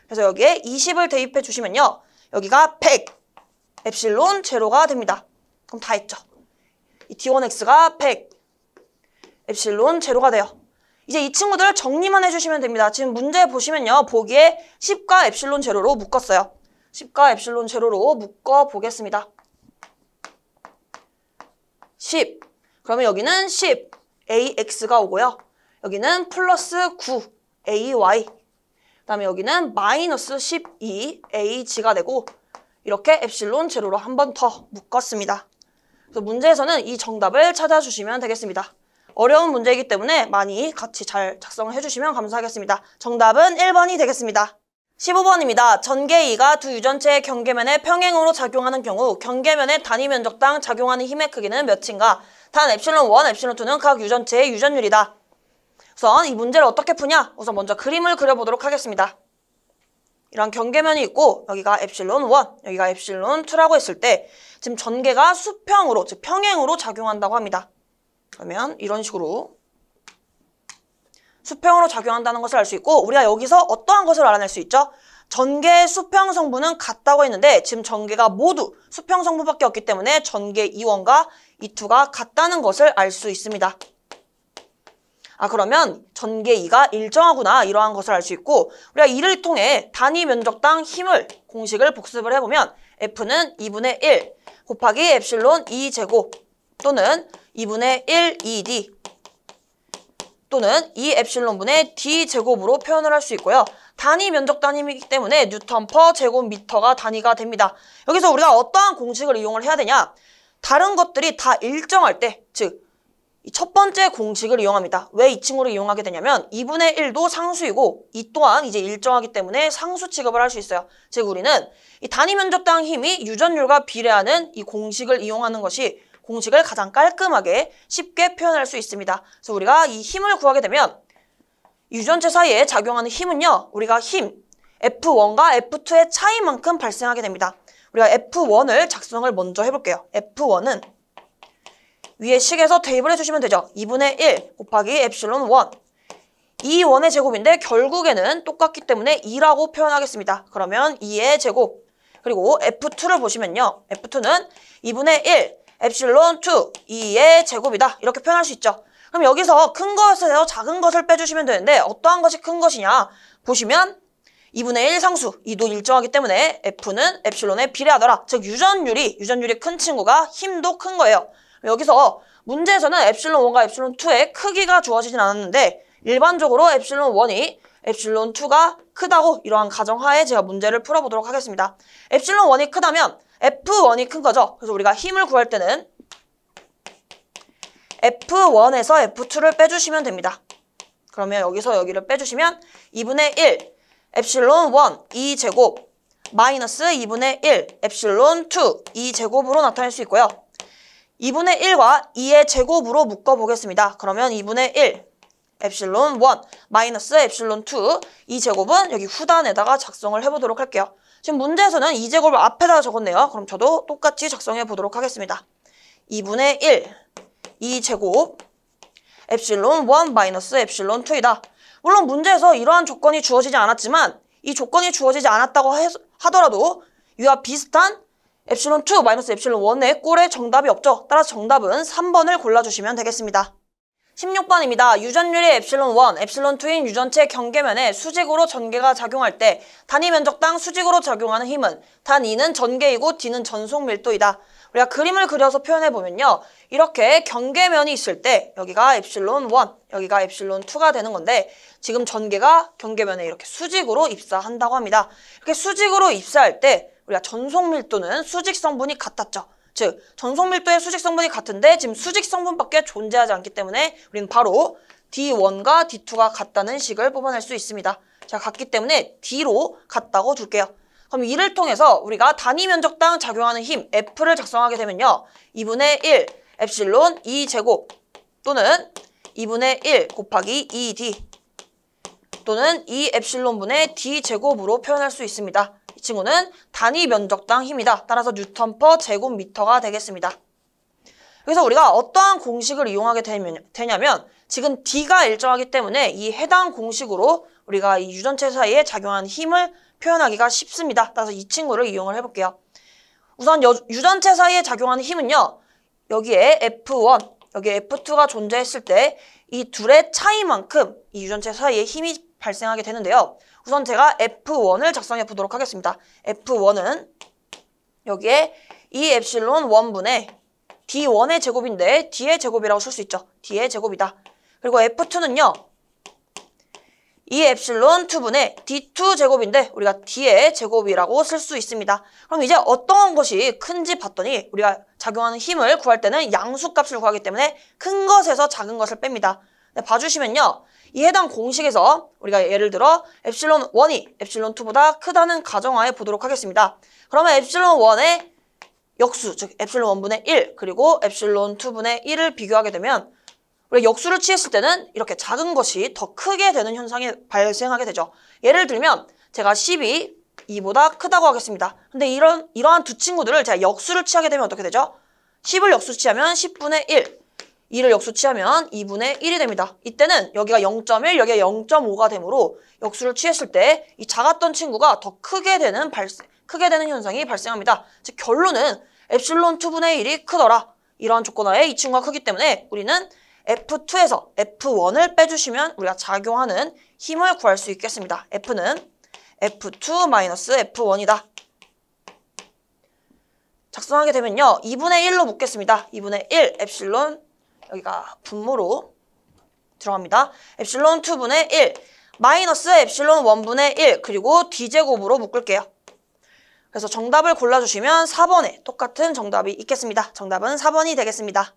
[SPEAKER 1] 그래서 여기에 20을 대입해 주시면요. 여기가 100 엡실론 제로가 됩니다. 그럼 다 했죠. 이 D1x가 100 엡실론 제로가 돼요. 이제 이 친구들 정리만 해주시면 됩니다. 지금 문제 보시면요. 보기에 10과 엡실론 제로로 묶었어요. 10과 엡실론 제로로 묶어보겠습니다. 10. 그러면 여기는 10 AX가 오고요. 여기는 플러스 9 AY. 그 다음에 여기는 마이너스 12 AG가 되고 이렇게 엡실론 제로로 한 번 더 묶었습니다. 그래서 문제에서는 이 정답을 찾아주시면 되겠습니다. 어려운 문제이기 때문에 많이 같이 잘 작성을 해주시면 감사하겠습니다. 정답은 1번이 되겠습니다. 15번입니다. 전개 2가 두 유전체의 경계면에 평행으로 작용하는 경우 경계면의 단위 면적당 작용하는 힘의 크기는 몇인가? 단 엡실론 1, 엡실론 2는 각 유전체의 유전율이다. 우선 이 문제를 어떻게 푸냐? 우선 먼저 그림을 그려보도록 하겠습니다. 이런 경계면이 있고 여기가 엡실론 1, 여기가 엡실론 2라고 했을 때 지금 전개가 수평으로, 즉 평행으로 작용한다고 합니다. 그러면 이런 식으로 수평으로 작용한다는 것을 알 수 있고 우리가 여기서 어떠한 것을 알아낼 수 있죠? 전개의 수평 성분은 같다고 했는데 지금 전개가 모두 수평 성분밖에 없기 때문에 전개 E1과 E2가 같다는 것을 알 수 있습니다. 그러면 전개 2가 일정하구나 이러한 것을 알 수 있고 우리가 이를 통해 단위 면적당 힘을 공식을 복습을 해보면 F는 2분의 1 곱하기 엡실론 2제곱 또는 2분의 1 2D 또는 2 엡실론분의 D제곱으로 표현을 할 수 있고요. 단위 면적당 힘이기 때문에 뉴턴 퍼 제곱미터가 단위가 됩니다. 여기서 우리가 어떠한 공식을 이용을 해야 되냐? 다른 것들이 다 일정할 때, 즉 이 첫 번째 공식을 이용합니다. 왜 이 친구를 이용하게 되냐면 2분의 1도 상수이고 이 또한 이제 일정하기 때문에 상수 취급을 할 수 있어요. 즉 우리는 이 단위 면적당 힘이 유전율과 비례하는 이 공식을 이용하는 것이 공식을 가장 깔끔하게 쉽게 표현할 수 있습니다. 그래서 우리가 이 힘을 구하게 되면 유전체 사이에 작용하는 힘은요. 우리가 힘 F1과 F2의 차이만큼 발생하게 됩니다. 우리가 F1을 작성을 먼저 해볼게요. F1은 위에 식에서 대입을 해주시면 되죠. 2분의 1 곱하기 엡실론 1. 이 1의 제곱인데 결국에는 똑같기 때문에 2라고 표현하겠습니다. 그러면 2의 제곱. 그리고 F2를 보시면요. F2는 2분의 1 엡실론 2, 2의 제곱이다. 이렇게 표현할 수 있죠. 그럼 여기서 큰 것에서 작은 것을 빼주시면 되는데 어떠한 것이 큰 것이냐? 보시면 2분의 1 상수, 2도 일정하기 때문에 F는 엡실론에 비례하더라. 즉 유전율이 큰 친구가 힘도 큰 거예요. 여기서 문제에서는 엡실론 1과 엡실론 2의 크기가 주어지진 않았는데 일반적으로 엡실론 1이 엡실론 2가 크다고 이러한 가정하에 제가 문제를 풀어보도록 하겠습니다. 엡실론 1이 크다면 F1이 큰 거죠. 그래서 우리가 힘을 구할 때는 F1에서 F2를 빼주시면 됩니다. 그러면 여기서 여기를 빼주시면 2분의 1 엡실론 1 2제곱 마이너스 2분의 1 엡실론 2 2제곱으로 나타낼 수 있고요. 2분의 1과 2의 제곱으로 묶어보겠습니다. 그러면 2분의 1 엡실론 1 마이너스 엡실론 2 2제곱은 여기 후단에다가 작성을 해보도록 할게요. 지금 문제에서는 2제곱을 앞에다가 적었네요. 그럼 저도 똑같이 작성해 보도록 하겠습니다. 2분의 1 2제곱 엡실론 1 마이너스 엡실론 2이다. 물론 문제에서 이러한 조건이 주어지지 않았지만 이 조건이 주어지지 않았다고 하더라도 이와 비슷한 엡실론 2 마이너스 엡실론 1의 꼴에 정답이 없죠. 따라서 정답은 3번을 골라주시면 되겠습니다. 16번입니다. 유전율의 엡실론 1, 엡실론 2인 유전체 경계면에 수직으로 전개가 작용할 때 단위 면적당 수직으로 작용하는 힘은 단 E는 전개이고 D는 전속 밀도이다. 우리가 그림을 그려서 표현해보면요. 이렇게 경계면이 있을 때 여기가 엡실론 1, 여기가 엡실론 2가 되는 건데 지금 전개가 경계면에 이렇게 수직으로 입사한다고 합니다. 이렇게 수직으로 입사할 때 우리가 전속 밀도는 수직 성분이 같았죠. 즉 전속 밀도의 수직 성분이 같은데 지금 수직 성분밖에 존재하지 않기 때문에 우리는 바로 D1과 D2가 같다는 식을 뽑아낼 수 있습니다. 자, 같기 때문에 D로 같다고 둘게요. 그럼 이를 통해서 우리가 단위 면적당 작용하는 힘 F를 작성하게 되면요. 2분의 1 엡실론 2제곱 또는 2분의 1 곱하기 2D 또는 2 엡실론분의 D제곱으로 표현할 수 있습니다. 이 친구는 단위 면적당 힘이다. 따라서 뉴턴 퍼 제곱미터가 되겠습니다. 그래서 우리가 어떠한 공식을 이용하게 되냐면 지금 D가 일정하기 때문에 이 해당 공식으로 우리가 이 유전체 사이에 작용하는 힘을 표현하기가 쉽습니다. 따라서 이 친구를 이용을 해볼게요. 우선 유전체 사이에 작용하는 힘은요. 여기에 F1, 여기에 F2가 존재했을 때 이 둘의 차이만큼 이 유전체 사이에 힘이 발생하게 되는데요. 우선 제가 F1을 작성해 보도록 하겠습니다. F1은 여기에 이 엡실론 1분의 D1의 제곱인데 D의 제곱이라고 쓸 수 있죠. D의 제곱이다. 그리고 F2는요. 이 엡실론 2분의 D2 제곱인데 우리가 D의 제곱이라고 쓸 수 있습니다. 그럼 이제 어떤 것이 큰지 봤더니 우리가 작용하는 힘을 구할 때는 양수값을 구하기 때문에 큰 것에서 작은 것을 뺍니다. 봐주시면요. 이 해당 공식에서 우리가 예를 들어 엡실론 1이 엡실론 2보다 크다는 가정하에 보도록 하겠습니다. 그러면 엡실론 1의 역수, 즉 엡실론 1분의 1 그리고 엡실론 2분의 1을 비교하게 되면 우리가 역수를 취했을 때는 이렇게 작은 것이 더 크게 되는 현상이 발생하게 되죠. 예를 들면 제가 10이 2보다 크다고 하겠습니다. 근데 이러한 두 친구들을 제가 역수를 취하게 되면 어떻게 되죠? 10을 역수 취하면 10분의 1, 2를 역수 취하면 2분의 1이 됩니다. 이때는 여기가 0.1, 여기가 0.5가 되므로 역수를 취했을 때 이 작았던 친구가 더 크게 되는 현상이 발생합니다. 즉 결론은 엡실론 2분의 1이 크더라. 이러한 조건하에 이 친구가 크기 때문에 우리는 F2에서 F1을 빼주시면 우리가 작용하는 힘을 구할 수 있겠습니다. F는 F2 F1이다. 작성하게 되면요. 2분의 1로 묶겠습니다. 2분의 1 엡실론 여기가 분모로 들어갑니다. 엡실론 2분의 1 마이너스 엡실론 1분의 1 그리고 D제곱으로 묶을게요. 그래서 정답을 골라주시면 4번에 똑같은 정답이 있겠습니다. 정답은 4번이 되겠습니다.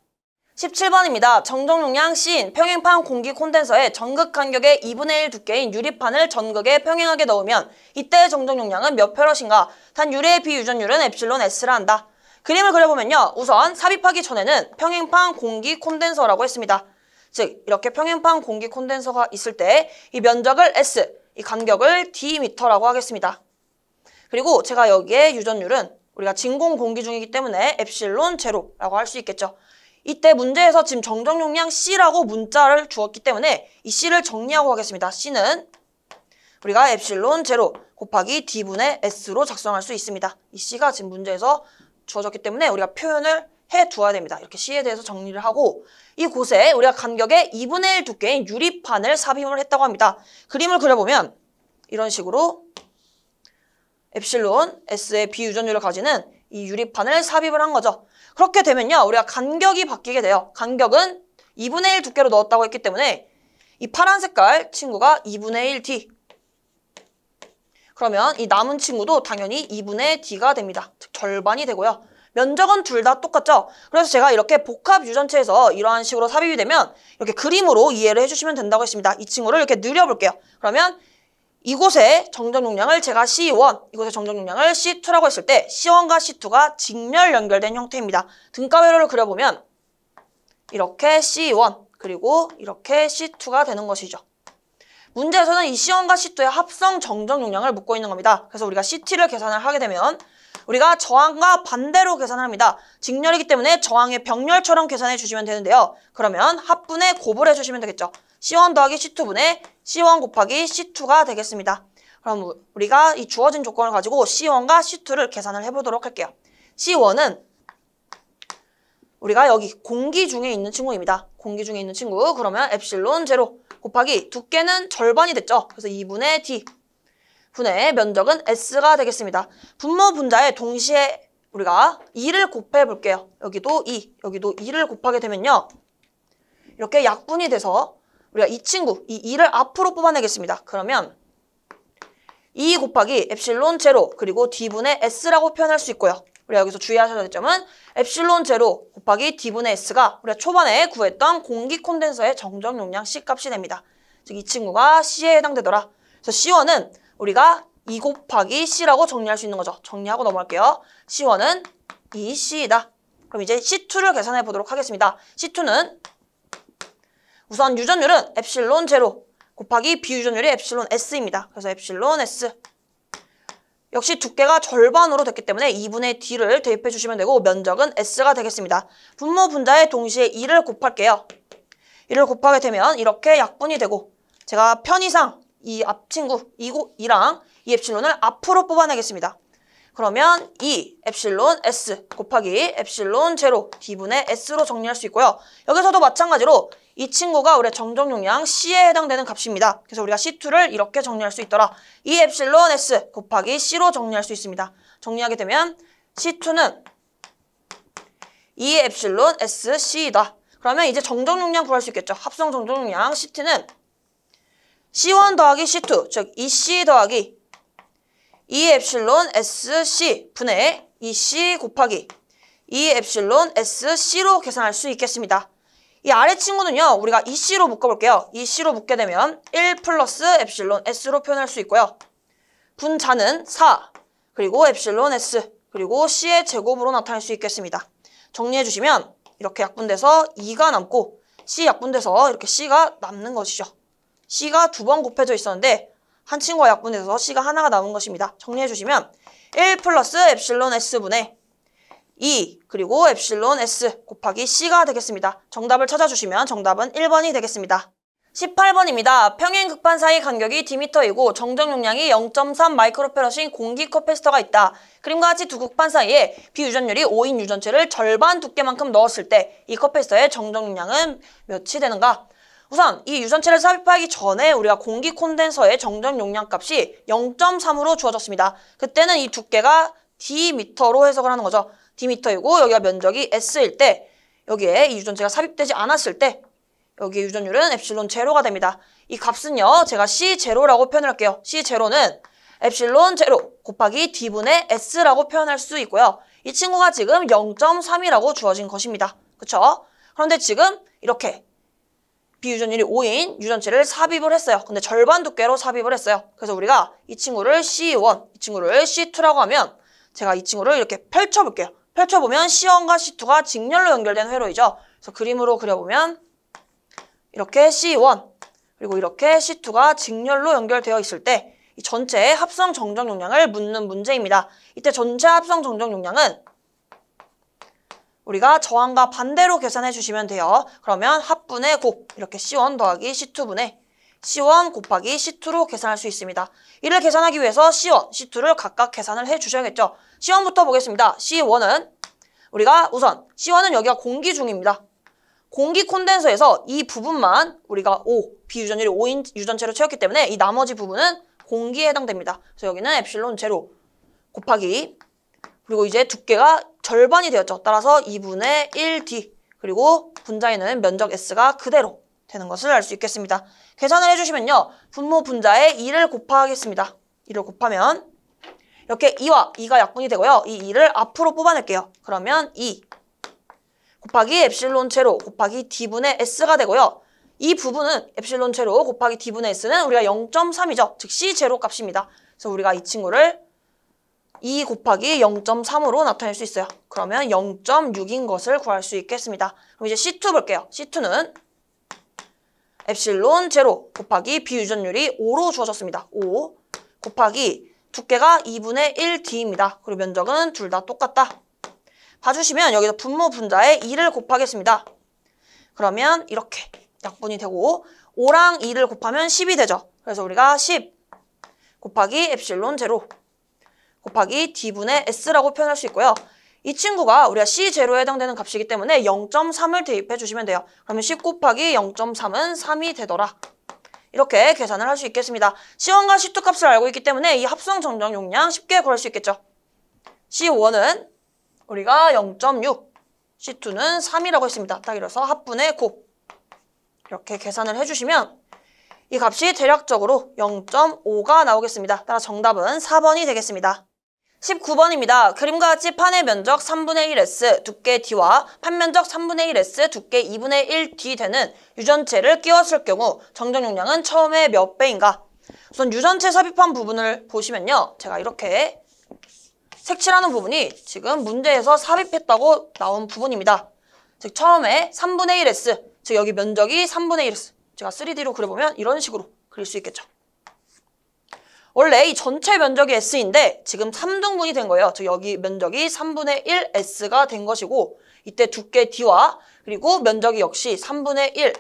[SPEAKER 1] 17번입니다. 정정용량 C인 평행판 공기 콘덴서에 전극 간격의 2분의 1 두께인 유리판을 전극에 평행하게 넣으면 이때의 정정용량은 몇 페럿인가? 단 유리의 비유전율은 엡실론 S라 한다. 그림을 그려보면요. 우선 삽입하기 전에는 평행판 공기 콘덴서라고 했습니다. 즉 이렇게 평행판 공기 콘덴서가 있을 때 이 면적을 S, 이 간격을 D미터라고 하겠습니다. 그리고 제가 여기에 유전율은 우리가 진공 공기 중이기 때문에 엡실론 제로라고 할 수 있겠죠. 이때 문제에서 지금 정정용량 C라고 문자를 주었기 때문에 이 C를 정리하고 하겠습니다. C는 우리가 엡실론 제로 곱하기 D분의 S로 작성할 수 있습니다. 이 C가 지금 문제에서 주어졌기 때문에 우리가 표현을 해두어야 됩니다. 이렇게 C에 대해서 정리를 하고 이곳에 우리가 간격의 2분의 1 두께인 유리판을 삽입을 했다고 합니다. 그림을 그려보면 이런 식으로 엡실론 S의 비유전율을 가지는 이 유리판을 삽입을 한 거죠. 그렇게 되면요. 우리가 간격이 바뀌게 돼요. 간격은 2분의 1 두께로 넣었다고 했기 때문에 이 파란 색깔 친구가 2분의 1D. 그러면 이 남은 친구도 당연히 2분의 D가 됩니다. 즉 절반이 되고요. 면적은 둘 다 똑같죠? 그래서 제가 이렇게 복합 유전체에서 이러한 식으로 삽입이 되면 이렇게 그림으로 이해를 해주시면 된다고 했습니다. 이 친구를 이렇게 늘려볼게요. 그러면 이곳의 정정용량을 제가 C1, 이곳의 정정용량을 C2라고 했을 때 C1과 C2가 직렬 연결된 형태입니다. 등가 회로를 그려보면 이렇게 C1 그리고 이렇게 C2가 되는 것이죠. 문제에서는 이 C1과 C2의 합성 정정용량을 묻고 있는 겁니다. 그래서 우리가 CT를 계산을 하게 되면 우리가 저항과 반대로 계산을 합니다. 직렬이기 때문에 저항의 병렬처럼 계산해 주시면 되는데요. 그러면 합분의 곱을 해주시면 되겠죠. C1 더하기 C2분의 C1 곱하기 C2가 되겠습니다. 그럼 우리가 이 주어진 조건을 가지고 C1과 C2를 계산을 해보도록 할게요. C1은 우리가 여기 공기 중에 있는 친구입니다. 공기 중에 있는 친구. 그러면 엡실론 제로 곱하기 두께는 절반이 됐죠. 그래서 2분의 D 분의 면적은 S가 되겠습니다. 분모 분자에 동시에 우리가 2를 곱해 볼게요. 여기도 2, 여기도 2를 곱하게 되면요. 이렇게 약분이 돼서 우리가 이 친구, 이 2를 앞으로 뽑아내겠습니다. 그러면 2 곱하기 엡실론 제로 그리고 D분의 S라고 표현할 수 있고요. 우리가 여기서 주의하셔야 될 점은 엡실론 제로 곱하기 D분의 S가 우리가 초반에 구했던 공기 콘덴서의 정정 용량 C 값이 됩니다. 즉 이 친구가 C에 해당되더라. 그래서 C1은 우리가 2 곱하기 C라고 정리할 수 있는 거죠. 정리하고 넘어갈게요. C1은 2C이다. 그럼 이제 C2를 계산해 보도록 하겠습니다. C2는 우선 유전율은 엡실론 제로 곱하기 비유전율이 엡실론 S입니다. 그래서 엡실론 S. 역시 두께가 절반으로 됐기 때문에 2분의 D를 대입해 주시면 되고 면적은 S가 되겠습니다. 분모 분자에 동시에 2를 곱할게요. 이를 곱하게 되면 이렇게 약분이 되고 제가 편의상 이 앞 친구 2랑 이 엡실론을 앞으로 뽑아내겠습니다. 그러면 2 엡실론 S 곱하기 엡실론 제로 D분의 S로 정리할 수 있고요. 여기서도 마찬가지로 이 친구가 우리의 정정 용량 C에 해당되는 값입니다. 그래서 우리가 C2를 이렇게 정리할 수 있더라. 2 엡실론 S 곱하기 C로 정리할 수 있습니다. 정리하게 되면 C2는 2 엡실론 S C이다. 그러면 이제 정정 용량 구할 수 있겠죠. 합성 정정 용량 C2는 C1 더하기 C2, 즉 2C 더하기 2 엡실론 SC 분의 2C 곱하기 2 엡실론 SC로 계산할 수 있겠습니다. 이 아래 친구는요, 우리가 2C로 묶어볼게요. 2C로 묶게 되면 1 플러스 엡실론 S로 표현할 수 있고요. 분자는 4, 그리고 엡실론 S, 그리고 C의 제곱으로 나타낼 수 있겠습니다. 정리해주시면 이렇게 약분돼서 2가 남고 C 약분돼서 이렇게 C가 남는 것이죠. C가 2번 곱해져 있었는데 한 친구가 약분돼서 C가 하나가 남은 것입니다. 정리해주시면 1 플러스 엡실론 S분의 2 그리고 엡실론 S 곱하기 C가 되겠습니다. 정답을 찾아주시면 정답은 1번이 되겠습니다. 18번입니다. 평행 극판 사이 간격이 D미터이고 정정 용량이 0.3 마이크로페럿인 공기 커패시터가 있다. 그림과 같이 두 극판 사이에 비유전율이 5인 유전체를 절반 두께만큼 넣었을 때 이 커패시터의 정정 용량은 몇이 되는가? 우선 이 유전체를 삽입하기 전에 우리가 공기 콘덴서의 정정 용량 값이 0.3으로 주어졌습니다. 그때는 이 두께가 D미터로 해석을 하는 거죠. D미터이고 여기가 면적이 S일 때 여기에 이 유전체가 삽입되지 않았을 때 여기에 유전율은 엡실론 제로가 됩니다. 이 값은요, 제가 C 제로라고 표현을 할게요. C 제로는 엡실론 제로 곱하기 D분의 S라고 표현할 수 있고요. 이 친구가 지금 0.3이라고 주어진 것입니다. 그쵸? 그런데 지금 이렇게 비유전율이 5인 유전체를 삽입을 했어요. 근데 절반 두께로 삽입을 했어요. 그래서 우리가 이 친구를 C1, 이 친구를 C2라고 하면 제가 이 친구를 이렇게 펼쳐볼게요. 펼쳐보면 C1과 C2가 직렬로 연결된 회로이죠. 그래서 그림으로 그려보면 이렇게 C1 그리고 이렇게 C2가 직렬로 연결되어 있을 때 이 전체의 합성 정정 용량을 묻는 문제입니다. 이때 전체 합성 정정 용량은 우리가 저항과 반대로 계산해 주시면 돼요. 그러면 합분의 곱 이렇게 C1 더하기 C2분의 C1 곱하기 C2로 계산할 수 있습니다. 이를 계산하기 위해서 C1, C2를 각각 계산을 해 주셔야겠죠. C1부터 보겠습니다. C1은 우리가 우선 C1은 여기가 공기 중입니다. 공기 콘덴서에서 이 부분만 우리가 5, 비유전율이 5인 유전체로 채웠기 때문에 이 나머지 부분은 공기에 해당됩니다. 그래서 여기는 엡실론 제로 곱하기 그리고 이제 두께가 절반이 되었죠. 따라서 2분의 1D 그리고 분자에는 면적 S가 그대로 되는 것을 알 수 있겠습니다. 계산을 해주시면요. 분모 분자에 2를 곱하겠습니다. 2를 곱하면 이렇게 2와 2가 약분이 되고요. 이 2를 앞으로 뽑아낼게요. 그러면 2 곱하기 엡실론 제로 곱하기 D분의 S가 되고요. 이 부분은 엡실론 제로 곱하기 D분의 S는 우리가 0.3이죠. 즉 C 제로 값입니다. 그래서 우리가 이 친구를 2 곱하기 0.3으로 나타낼 수 있어요. 그러면 0.6인 것을 구할 수 있겠습니다. 그럼 이제 C2 볼게요. C2는 엡실론 제로 곱하기 비유전율이 5로 주어졌습니다. 5 곱하기 두께가 2분의 1D입니다. 그리고 면적은 둘 다 똑같다. 봐주시면 여기서 분모 분자에 2를 곱하겠습니다. 그러면 이렇게 약분이 되고 5랑 2를 곱하면 10이 되죠. 그래서 우리가 10 곱하기 엡실론 제로 곱하기 D분의 S라고 표현할 수 있고요. 이 친구가 우리가 C 제로에 해당되는 값이기 때문에 0.3을 대입해 주시면 돼요. 그러면 10 곱하기 0.3은 3이 되더라. 이렇게 계산을 할 수 있겠습니다. C1과 C2 값을 알고 있기 때문에 이 합성 정정 용량 쉽게 구할 수 있겠죠. C1은 우리가 0.6, C2는 3이라고 했습니다. 딱 이래서 합분의 곱 이렇게 계산을 해주시면 이 값이 대략적으로 0.5가 나오겠습니다. 따라 정답은 4번이 되겠습니다. 19번입니다. 그림과 같이 판의 면적 3분의 1S 두께 D와 판면적 3분의 1S 두께 2분의 1D 되는 유전체를 끼웠을 경우 정정 용량은 처음에 몇 배인가? 우선 유전체 삽입한 부분을 보시면요. 제가 이렇게 색칠하는 부분이 지금 문제에서 삽입했다고 나온 부분입니다. 즉 처음에 3분의 1S, 즉 여기 면적이 3분의 1S. 제가 3D로 그려보면 이런 식으로 그릴 수 있겠죠. 원래 이 전체 면적이 S인데 지금 3등분이 된 거예요. 즉 여기 면적이 3분의 1S가 된 것이고 이때 두께 D와 그리고 면적이 역시 3분의 1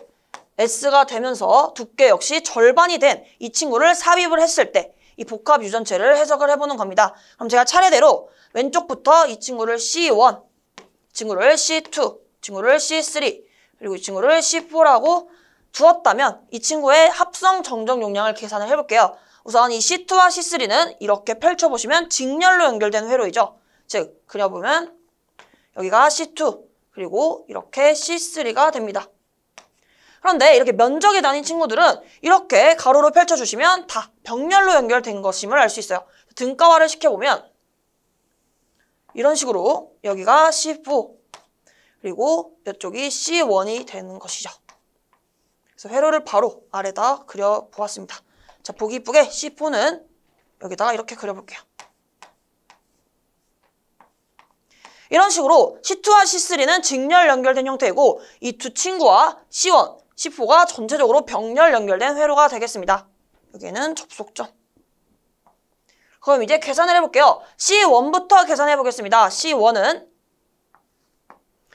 [SPEAKER 1] S가 되면서 두께 역시 절반이 된 이 친구를 삽입을 했을 때 이 복합 유전체를 해석을 해보는 겁니다. 그럼 제가 차례대로 왼쪽부터 이 친구를 C1, 이 친구를 C2, 이 친구를 C3, 그리고 이 친구를 C4라고 두었다면 이 친구의 합성 정적 용량을 계산을 해볼게요. 우선 이 C2와 C3는 이렇게 펼쳐보시면 직렬로 연결된 회로이죠. 즉, 그려보면 여기가 C2, 그리고 이렇게 C3가 됩니다. 그런데 이렇게 면적이 나뉜 친구들은 이렇게 가로로 펼쳐주시면 다 병렬로 연결된 것임을 알 수 있어요. 등가화를 시켜보면 이런 식으로 여기가 C4, 그리고 이쪽이 C1이 되는 것이죠. 그래서 회로를 바로 아래다 그려보았습니다. 자, 보기 이쁘게 C4는 여기다가 이렇게 그려볼게요. 이런 식으로 C2와 C3는 직렬 연결된 형태이고 이 두 친구와 C1, C4가 전체적으로 병렬 연결된 회로가 되겠습니다. 여기에는 접속점. 그럼 이제 계산을 해볼게요. C1부터 계산해 보겠습니다. C1이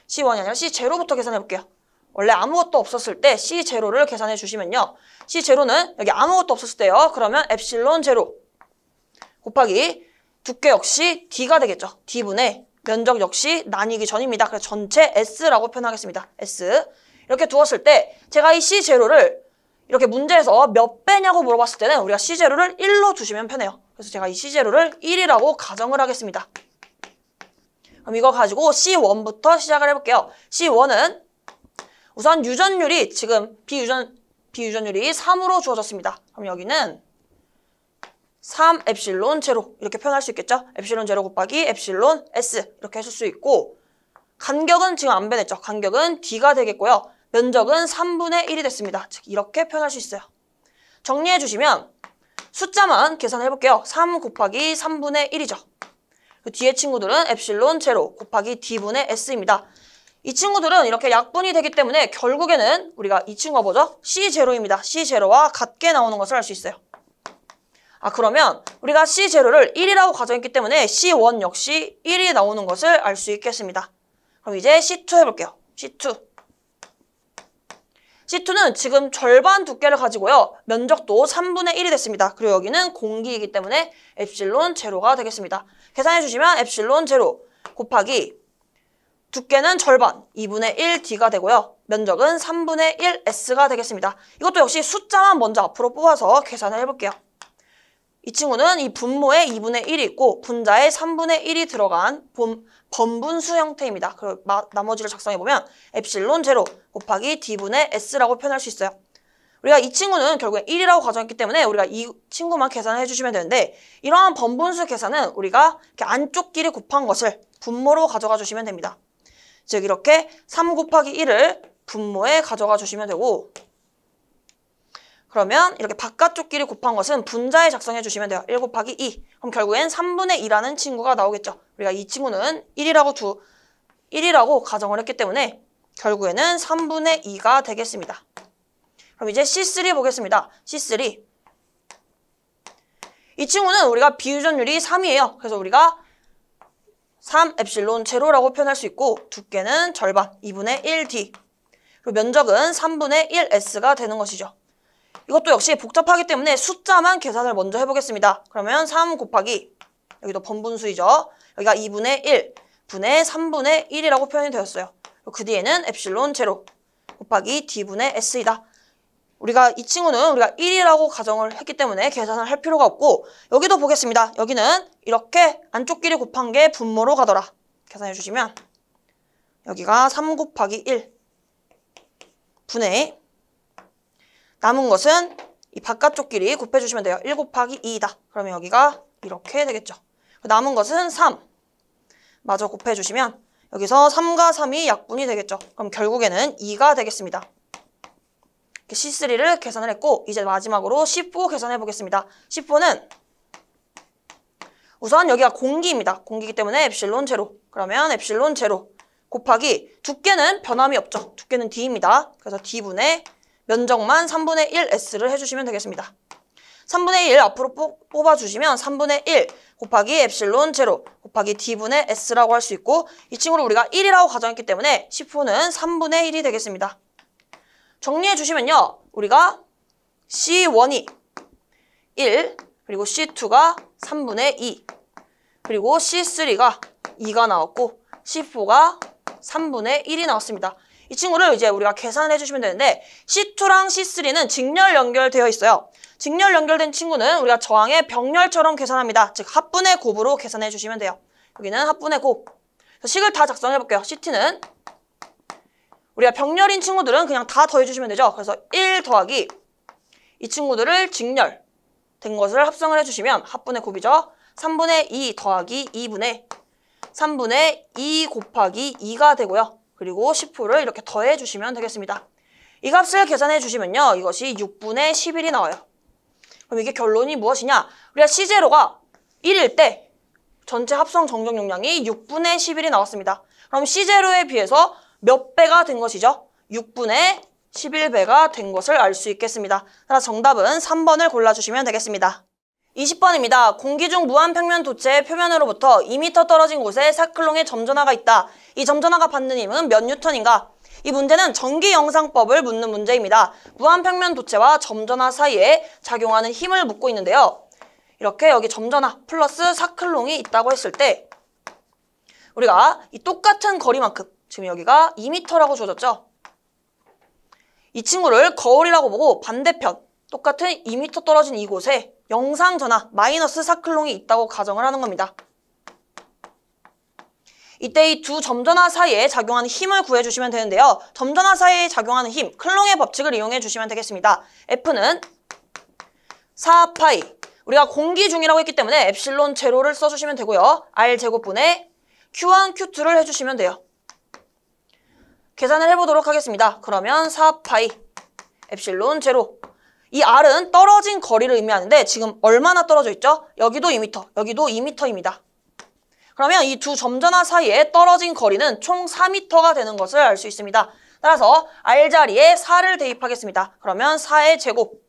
[SPEAKER 1] 아니라 C0부터 계산해 볼게요. 원래 아무것도 없었을 때 C0를 계산해 주시면요. C0는 여기 아무것도 없었을 때요. 그러면 엡실론 제로 곱하기 두께 역시 D가 되겠죠. D분의 면적 역시 나뉘기 전입니다. 그래서 전체 S라고 표현하겠습니다. S. 이렇게 두었을 때 제가 이 C0를 이렇게 문제에서 몇 배냐고 물어봤을 때는 우리가 C0를 1로 두시면 편해요. 그래서 제가 이 C0를 1이라고 가정을 하겠습니다. 그럼 이거 가지고 C1부터 시작을 해볼게요. C1은 우선 유전율이 지금 비유전율이 3으로 주어졌습니다. 그럼 여기는 3 엡실론 제로 이렇게 표현할 수 있겠죠? 엡실론 제로 곱하기 엡실론 S 이렇게 하실 수 있고 간격은 지금 안 변했죠? 간격은 D가 되겠고요. 면적은 3분의 1이 됐습니다. 즉 이렇게 표현할 수 있어요. 정리해 주시면 숫자만 계산해 볼게요. 3 곱하기 3분의 1이죠. 그 뒤에 친구들은 엡실론 제로 곱하기 D분의 S입니다. 이 친구들은 이렇게 약분이 되기 때문에 결국에는 우리가 이 친구가 뭐죠? C0입니다. C0와 같게 나오는 것을 알 수 있어요. 그러면 우리가 C0를 1이라고 가정했기 때문에 C1 역시 1이 나오는 것을 알 수 있겠습니다. 그럼 이제 C2 해볼게요. C2는 지금 절반 두께를 가지고요. 면적도 3분의 1이 됐습니다. 그리고 여기는 공기이기 때문에 엡실론 제로가 되겠습니다. 계산해 주시면 엡실론 제로 곱하기 두께는 절반 2분의 1 D가 되고요. 면적은 3분의 1 S가 되겠습니다. 이것도 역시 숫자만 먼저 앞으로 뽑아서 계산을 해볼게요. 이 친구는 이 분모에 2분의 1이 있고 분자에 3분의 1이 들어간 번분수 형태입니다. 그리고 나머지를 작성해보면 엡실론 제로 곱하기 D분의 S라고 표현할 수 있어요. 우리가 이 친구는 결국에 1이라고 가정했기 때문에 우리가 이 친구만 계산을 해주시면 되는데 이러한 번분수 계산은 우리가 이렇게 안쪽끼리 곱한 것을 분모로 가져가 주시면 됩니다. 즉 이렇게 3 곱하기 1을 분모에 가져가 주시면 되고 그러면 이렇게 바깥쪽끼리 곱한 것은 분자에 작성해 주시면 돼요. 1 곱하기 2. 그럼 결국엔 3분의 2라는 친구가 나오겠죠. 우리가 이 친구는 1이라고 가정을 했기 때문에 결국에는 3분의 2가 되겠습니다. 그럼 이제 C3 보겠습니다. C3. 이 친구는 우리가 비유전율이 3이에요. 그래서 우리가 3 엡실론 제로라고 표현할 수 있고 두께는 절반 2분의 1D. 그리고 면적은 3분의 1S가 되는 것이죠. 이것도 역시 복잡하기 때문에 숫자만 계산을 먼저 해보겠습니다. 그러면 3 곱하기 여기도 번분수이죠. 여기가 2분의 1 분의 3분의 1이라고 표현이 되었어요. 그 뒤에는 엡실론 제로 곱하기 D분의 S이다. 우리가 이 친구는 우리가 1이라고 가정을 했기 때문에 계산을 할 필요가 없고 여기도 보겠습니다. 여기는 이렇게 안쪽끼리 곱한 게 분모로 가더라. 계산해 주시면 여기가 3 곱하기 1 분의 남은 것은 이 바깥쪽끼리 곱해주시면 돼요. 1 곱하기 2이다. 그러면 여기가 이렇게 되겠죠. 남은 것은 3 마저 곱해주시면 여기서 3과 3이 약분이 되겠죠. 그럼 결국에는 2가 되겠습니다. C3를 계산을 했고 이제 마지막으로 C4 계산해 보겠습니다. C4는 우선 여기가 공기입니다. 공기이기 때문에 엡실론 제로. 그러면 엡실론 제로 곱하기 두께는 변함이 없죠. 두께는 D입니다. 그래서 D분의 면적만 3분의 1 S를 해주시면 되겠습니다. 3분의 1 앞으로 뽑아주시면 3분의 1 곱하기 엡실론 제로 곱하기 D분의 S라고 할 수 있고 이 친구를 우리가 1이라고 가정했기 때문에 C4는 3분의 1이 되겠습니다. 정리해 주시면요. 우리가 C1이 1, 그리고 C2가 3분의 2, 그리고 C3가 2가 나왔고 C4가 3분의 1이 나왔습니다. 이 친구를 이제 우리가 계산을 해주시면 되는데 C2랑 C3는 직렬 연결되어 있어요. 직렬 연결된 친구는 우리가 저항의 병렬처럼 계산합니다. 즉 합분의 곱으로 계산해 주시면 돼요. 여기는 합분의 곱. 식을 다 작성해 볼게요. CT는 우리가 병렬인 친구들은 그냥 다 더해주시면 되죠. 그래서 1 더하기 이 친구들을 직렬 된 것을 합성을 해주시면 합분의 곱이죠. 3분의 2 더하기 2분의 3분의 2 곱하기 2가 되고요. 그리고 10%를 이렇게 더해주시면 되겠습니다. 이 값을 계산해 주시면요. 이것이 6분의 11이 나와요. 그럼 이게 결론이 무엇이냐? 우리가 C0가 1일 때 전체 합성 정적 용량이 6분의 11이 나왔습니다. 그럼 C0에 비해서 몇 배가 된 것이죠? 6분의 11배가 된 것을 알 수 있겠습니다. 따라서 정답은 3번을 골라주시면 되겠습니다. 20번입니다. 공기 중 무한평면 도체의 표면으로부터 2m 떨어진 곳에 사클롱의 점전화가 있다. 이 점전화가 받는 힘은 몇 뉴턴인가? 이 문제는 전기 영상법을 묻는 문제입니다. 무한평면 도체와 점전화 사이에 작용하는 힘을 묻고 있는데요. 이렇게 여기 점전화 플러스 사클롱이 있다고 했을 때 우리가 이 똑같은 거리만큼, 지금 여기가 2m라고 주어졌죠? 이 친구를 거울이라고 보고 반대편 똑같은 2m 떨어진 이곳에 영상전화 마이너스 사클롱이 있다고 가정을 하는 겁니다. 이때 이 두 점전화 사이에 작용하는 힘을 구해주시면 되는데요. 점전화 사이에 작용하는 힘, 클롱의 법칙을 이용해 주시면 되겠습니다. F는 4파이, 우리가 공기 중이라고 했기 때문에 엡실론 제로를 써주시면 되고요. R제곱분의 Q1, Q2를 해주시면 돼요. 계산을 해보도록 하겠습니다. 그러면 4파이 엡실론 제로. 이 R은 떨어진 거리를 의미하는데 지금 얼마나 떨어져 있죠? 여기도 2m, 여기도 2m입니다. 그러면 이 두 점전화 사이에 떨어진 거리는 총 4m가 되는 것을 알 수 있습니다. 따라서 R 자리에 4를 대입하겠습니다. 그러면 4의 제곱.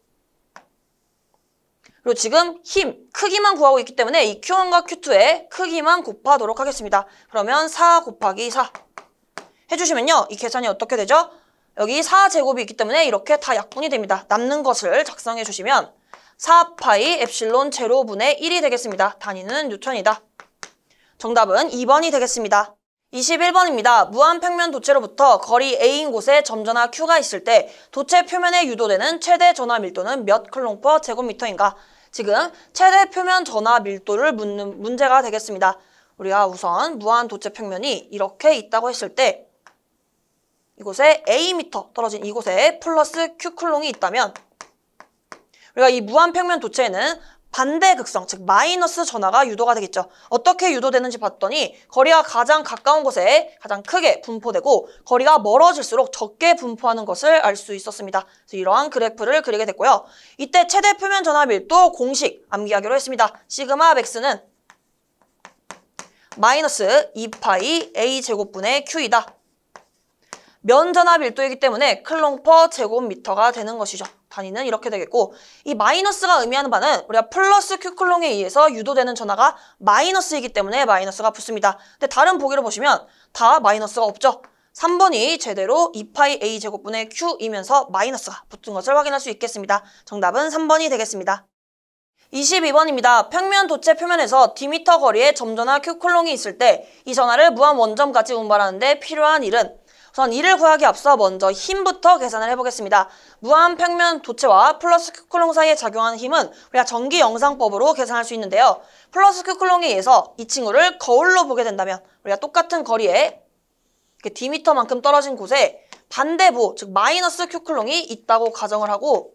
[SPEAKER 1] 그리고 지금 힘, 크기만 구하고 있기 때문에 이 Q1과 Q2의 크기만 곱하도록 하겠습니다. 그러면 4 곱하기 4 해주시면요. 이 계산이 어떻게 되죠? 여기 4제곱이 있기 때문에 이렇게 다 약분이 됩니다. 남는 것을 작성해 주시면 4파이 엡실론 제로분의 1이 되겠습니다. 단위는 뉴턴이다. 정답은 2번이 되겠습니다. 21번입니다. 무한평면 도체로부터 거리 A인 곳에 점전화 Q가 있을 때 도체 표면에 유도되는 최대 전하 밀도는 몇 클롱 퍼 제곱미터인가? 지금 최대 표면 전하 밀도를 묻는 문제가 되겠습니다. 우리가 우선 무한 도체 평면이 이렇게 있다고 했을 때 이곳에 A미터 떨어진 이곳에 플러스 Q 클롱이 있다면 우리가 이 무한평면 도체에는 반대 극성, 즉 마이너스 전하가 유도가 되겠죠. 어떻게 유도되는지 봤더니 거리가 가장 가까운 곳에 가장 크게 분포되고 거리가 멀어질수록 적게 분포하는 것을 알 수 있었습니다. 그래서 이러한 그래프를 그리게 됐고요. 이때 최대 표면 전하 밀도 공식 암기하기로 했습니다. 시그마 맥스는 마이너스 2파이 A제곱분의 Q이다. 면 전하 밀도이기 때문에 클롱 퍼 제곱미터가 되는 것이죠. 단위는 이렇게 되겠고 이 마이너스가 의미하는 바는 우리가 플러스 Q 클롱에 의해서 유도되는 전하가 마이너스이기 때문에 마이너스가 붙습니다. 근데 다른 보기를 보시면 다 마이너스가 없죠. 3번이 제대로 2파이 A 제곱분의 Q이면서 마이너스가 붙은 것을 확인할 수 있겠습니다. 정답은 3번이 되겠습니다. 22번입니다. 평면 도체 표면에서 D미터 거리에 점전화 Q 클롱이 있을 때 이 전하를 무한 원점까지 운반하는데 필요한 일은 우선 이를 구하기 앞서 먼저 힘부터 계산을 해보겠습니다. 무한 평면 도체와 플러스 Q클롱 사이에 작용하는 힘은 우리가 전기 영상법으로 계산할 수 있는데요. 플러스 Q클롱에 의해서 이 친구를 거울로 보게 된다면 우리가 똑같은 거리에 D미터만큼 떨어진 곳에 반대부, 즉 마이너스 Q클롱이 있다고 가정을 하고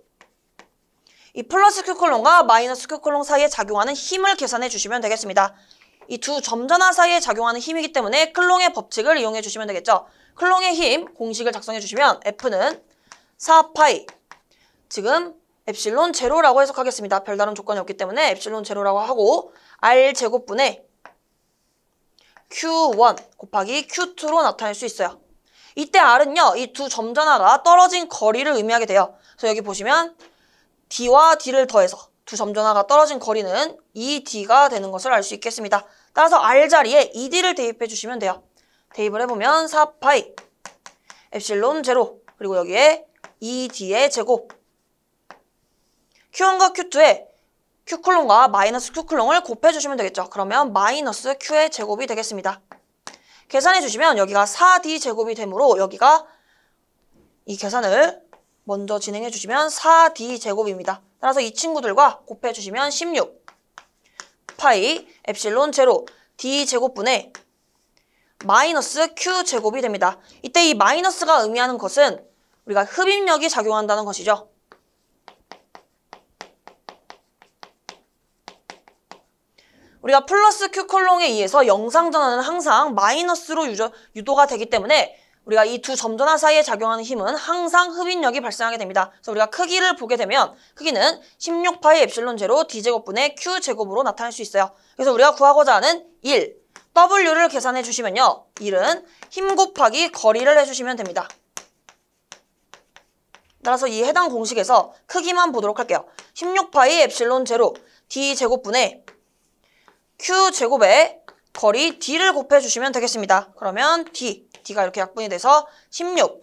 [SPEAKER 1] 이 플러스 Q클롱과 마이너스 Q클롱 사이에 작용하는 힘을 계산해 주시면 되겠습니다. 이 두 점전화 사이에 작용하는 힘이기 때문에 클롱의 법칙을 이용해 주시면 되겠죠. 클롱의 힘 공식을 작성해 주시면 F는 4파이, 지금 엡실론 제로라고 해석하겠습니다. 별다른 조건이 없기 때문에 엡실론 제로라고 하고 R제곱분의 Q1 곱하기 Q2로 나타낼 수 있어요. 이때 R은요, 이 두 점전화가 떨어진 거리를 의미하게 돼요. 그래서 여기 보시면 D와 D를 더해서 두 점전화가 떨어진 거리는 2D가 되는 것을 알 수 있겠습니다. 따라서 R 자리에 2D를 대입해 주시면 돼요. 대입을 해보면 4파이 엡실론 제로, 그리고 여기에 2D의 제곱. Q1과 Q2에 Q클롱과 마이너스 Q클롱을 곱해주시면 되겠죠. 그러면 마이너스 Q의 제곱이 되겠습니다. 계산해주시면 여기가 4D 제곱이 되므로 여기가 이 계산을 먼저 진행해주시면 4D 제곱입니다. 따라서 이 친구들과 곱해주시면 16 파이 엡실론 제로 D 제곱분의 마이너스 Q 제곱이 됩니다. 이때 이 마이너스가 의미하는 것은 우리가 흡입력이 작용한다는 것이죠. 우리가 플러스 Q콜롱에 의해서 영상전환은 항상 마이너스로 유도가 되기 때문에 우리가 이 두 점전화 사이에 작용하는 힘은 항상 흡입력이 발생하게 됩니다. 그래서 우리가 크기를 보게 되면 크기는 16파이 엡실론 제로 D제곱분의 Q제곱으로 나타낼 수 있어요. 그래서 우리가 구하고자 하는 1, W를 계산해 주시면요. 1은 힘 곱하기 거리를 해주시면 됩니다. 따라서 이 해당 공식에서 크기만 보도록 할게요. 16파이 엡실론 제로 D제곱분의 Q제곱에 거리 D를 곱해주시면 되겠습니다. 그러면 D가 이렇게 약분이 돼서 16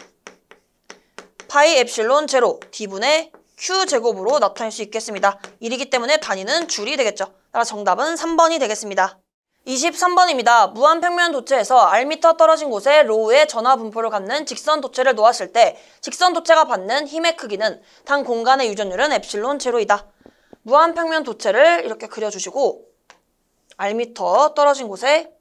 [SPEAKER 1] 파이 엡실론 제로 D분의 Q제곱으로 나타낼 수 있겠습니다. 1이기 때문에 단위는 줄이 되겠죠. 따라서 정답은 3번이 되겠습니다. 23번입니다. 무한평면 도체에서 R미터 떨어진 곳에 로우의 전화 분포를 갖는 직선 도체를 놓았을 때 직선 도체가 받는 힘의 크기는 단 공간의 유전율은 엡실론 제로이다. 무한평면 도체를 이렇게 그려주시고 R미터 떨어진 곳에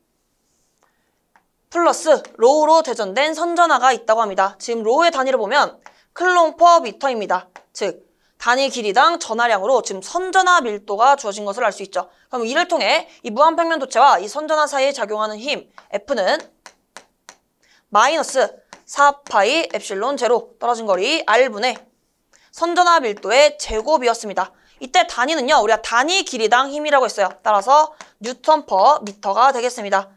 [SPEAKER 1] 플러스 로우로 대전된 선전화가 있다고 합니다. 지금 로우의 단위를 보면 클롱 퍼 미터입니다. 즉 단위 길이당 전하량으로 지금 선전화 밀도가 주어진 것을 알 수 있죠. 그럼 이를 통해 이 무한평면 도체와 이 선전화 사이에 작용하는 힘 F는 마이너스 4파이 엡실론 제로 떨어진 거리 R분의 선전화 밀도의 제곱이었습니다. 이때 단위는요. 우리가 단위 길이당 힘이라고 했어요. 따라서 뉴턴 퍼 미터가 되겠습니다.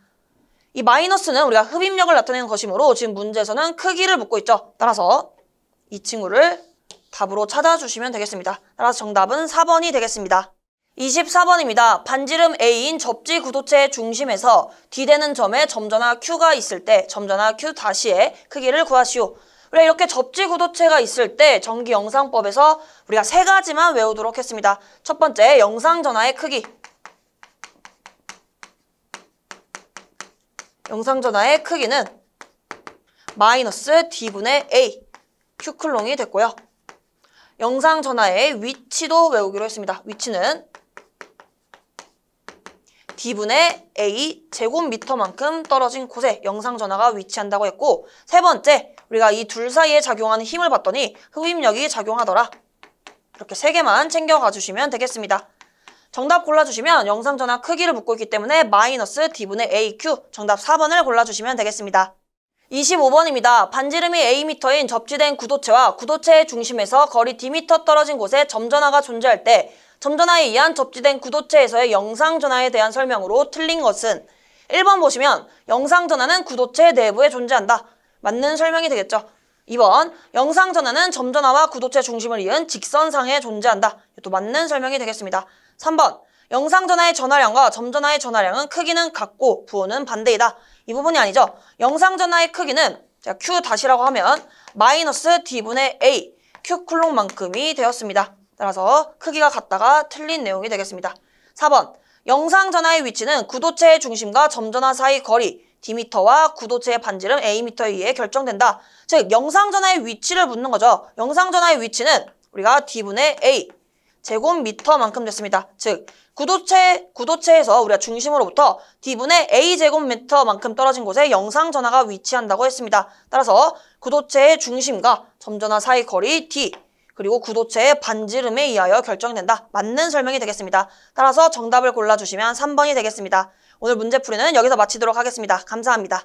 [SPEAKER 1] 이 마이너스는 우리가 흡입력을 나타내는 것이므로 지금 문제에서는 크기를 묻고 있죠. 따라서 이 친구를 답으로 찾아주시면 되겠습니다. 따라서 정답은 4번이 되겠습니다. 24번입니다. 반지름 A인 접지 구도체의 중심에서 D되는 점에 점전화 Q가 있을 때 점전화 Q-의 크기를 구하시오. 우리가 이렇게 접지 구도체가 있을 때 전기 영상법에서 우리가 세 가지만 외우도록 했습니다. 첫 번째, 영상 전하의 크기. 영상 전하의 크기는 마이너스 D분의 A Q클롱이 됐고요. 영상 전하의 위치도 외우기로 했습니다. 위치는 D분의 A 제곱미터만큼 떨어진 곳에 영상 전하가 위치한다고 했고, 세 번째, 우리가 이 둘 사이에 작용하는 힘을 봤더니 흡입력이 작용하더라. 이렇게 세 개만 챙겨가 주시면 되겠습니다. 정답 골라주시면 영상 전하 크기를 묻고 있기 때문에 마이너스 D분의 AQ 정답 4번을 골라주시면 되겠습니다. 25번입니다. 반지름이 A미터인 접지된 구도체와 구도체의 중심에서 거리 D미터 떨어진 곳에 점전하가 존재할 때 점전하에 의한 접지된 구도체에서의 영상전하에 대한 설명으로 틀린 것은 1번 보시면 영상전하는 구도체 내부에 존재한다. 맞는 설명이 되겠죠. 2번 영상전하는 점전하와 구도체 중심을 이은 직선상에 존재한다. 이것도 맞는 설명이 되겠습니다. 3번 영상전하의 전하량과 점전하의 전하량은 크기는 같고 부호는 반대이다. 이 부분이 아니죠. 영상전하의 크기는 제가 Q-라고 하면 마이너스 D분의 A Q쿨롱만큼이 되었습니다. 따라서 크기가 같다가 틀린 내용이 되겠습니다. 4번 영상전하의 위치는 구도체의 중심과 점전하 사이 거리 D미터와 구도체의 반지름 A미터에 의해 결정된다. 즉 영상전하의 위치를 묻는 거죠. 영상전하의 위치는 우리가 D분의 A 제곱미터만큼 됐습니다. 즉 구도체에서 우리가 중심으로부터 D분의 A 제곱미터만큼 떨어진 곳에 영상전하가 위치한다고 했습니다. 따라서 구도체의 중심과 점전하 사이 거리 D 그리고 구도체의 반지름에 의하여 결정된다. 맞는 설명이 되겠습니다. 따라서 정답을 골라주시면 3번이 되겠습니다. 오늘 문제풀이는 여기서 마치도록 하겠습니다. 감사합니다.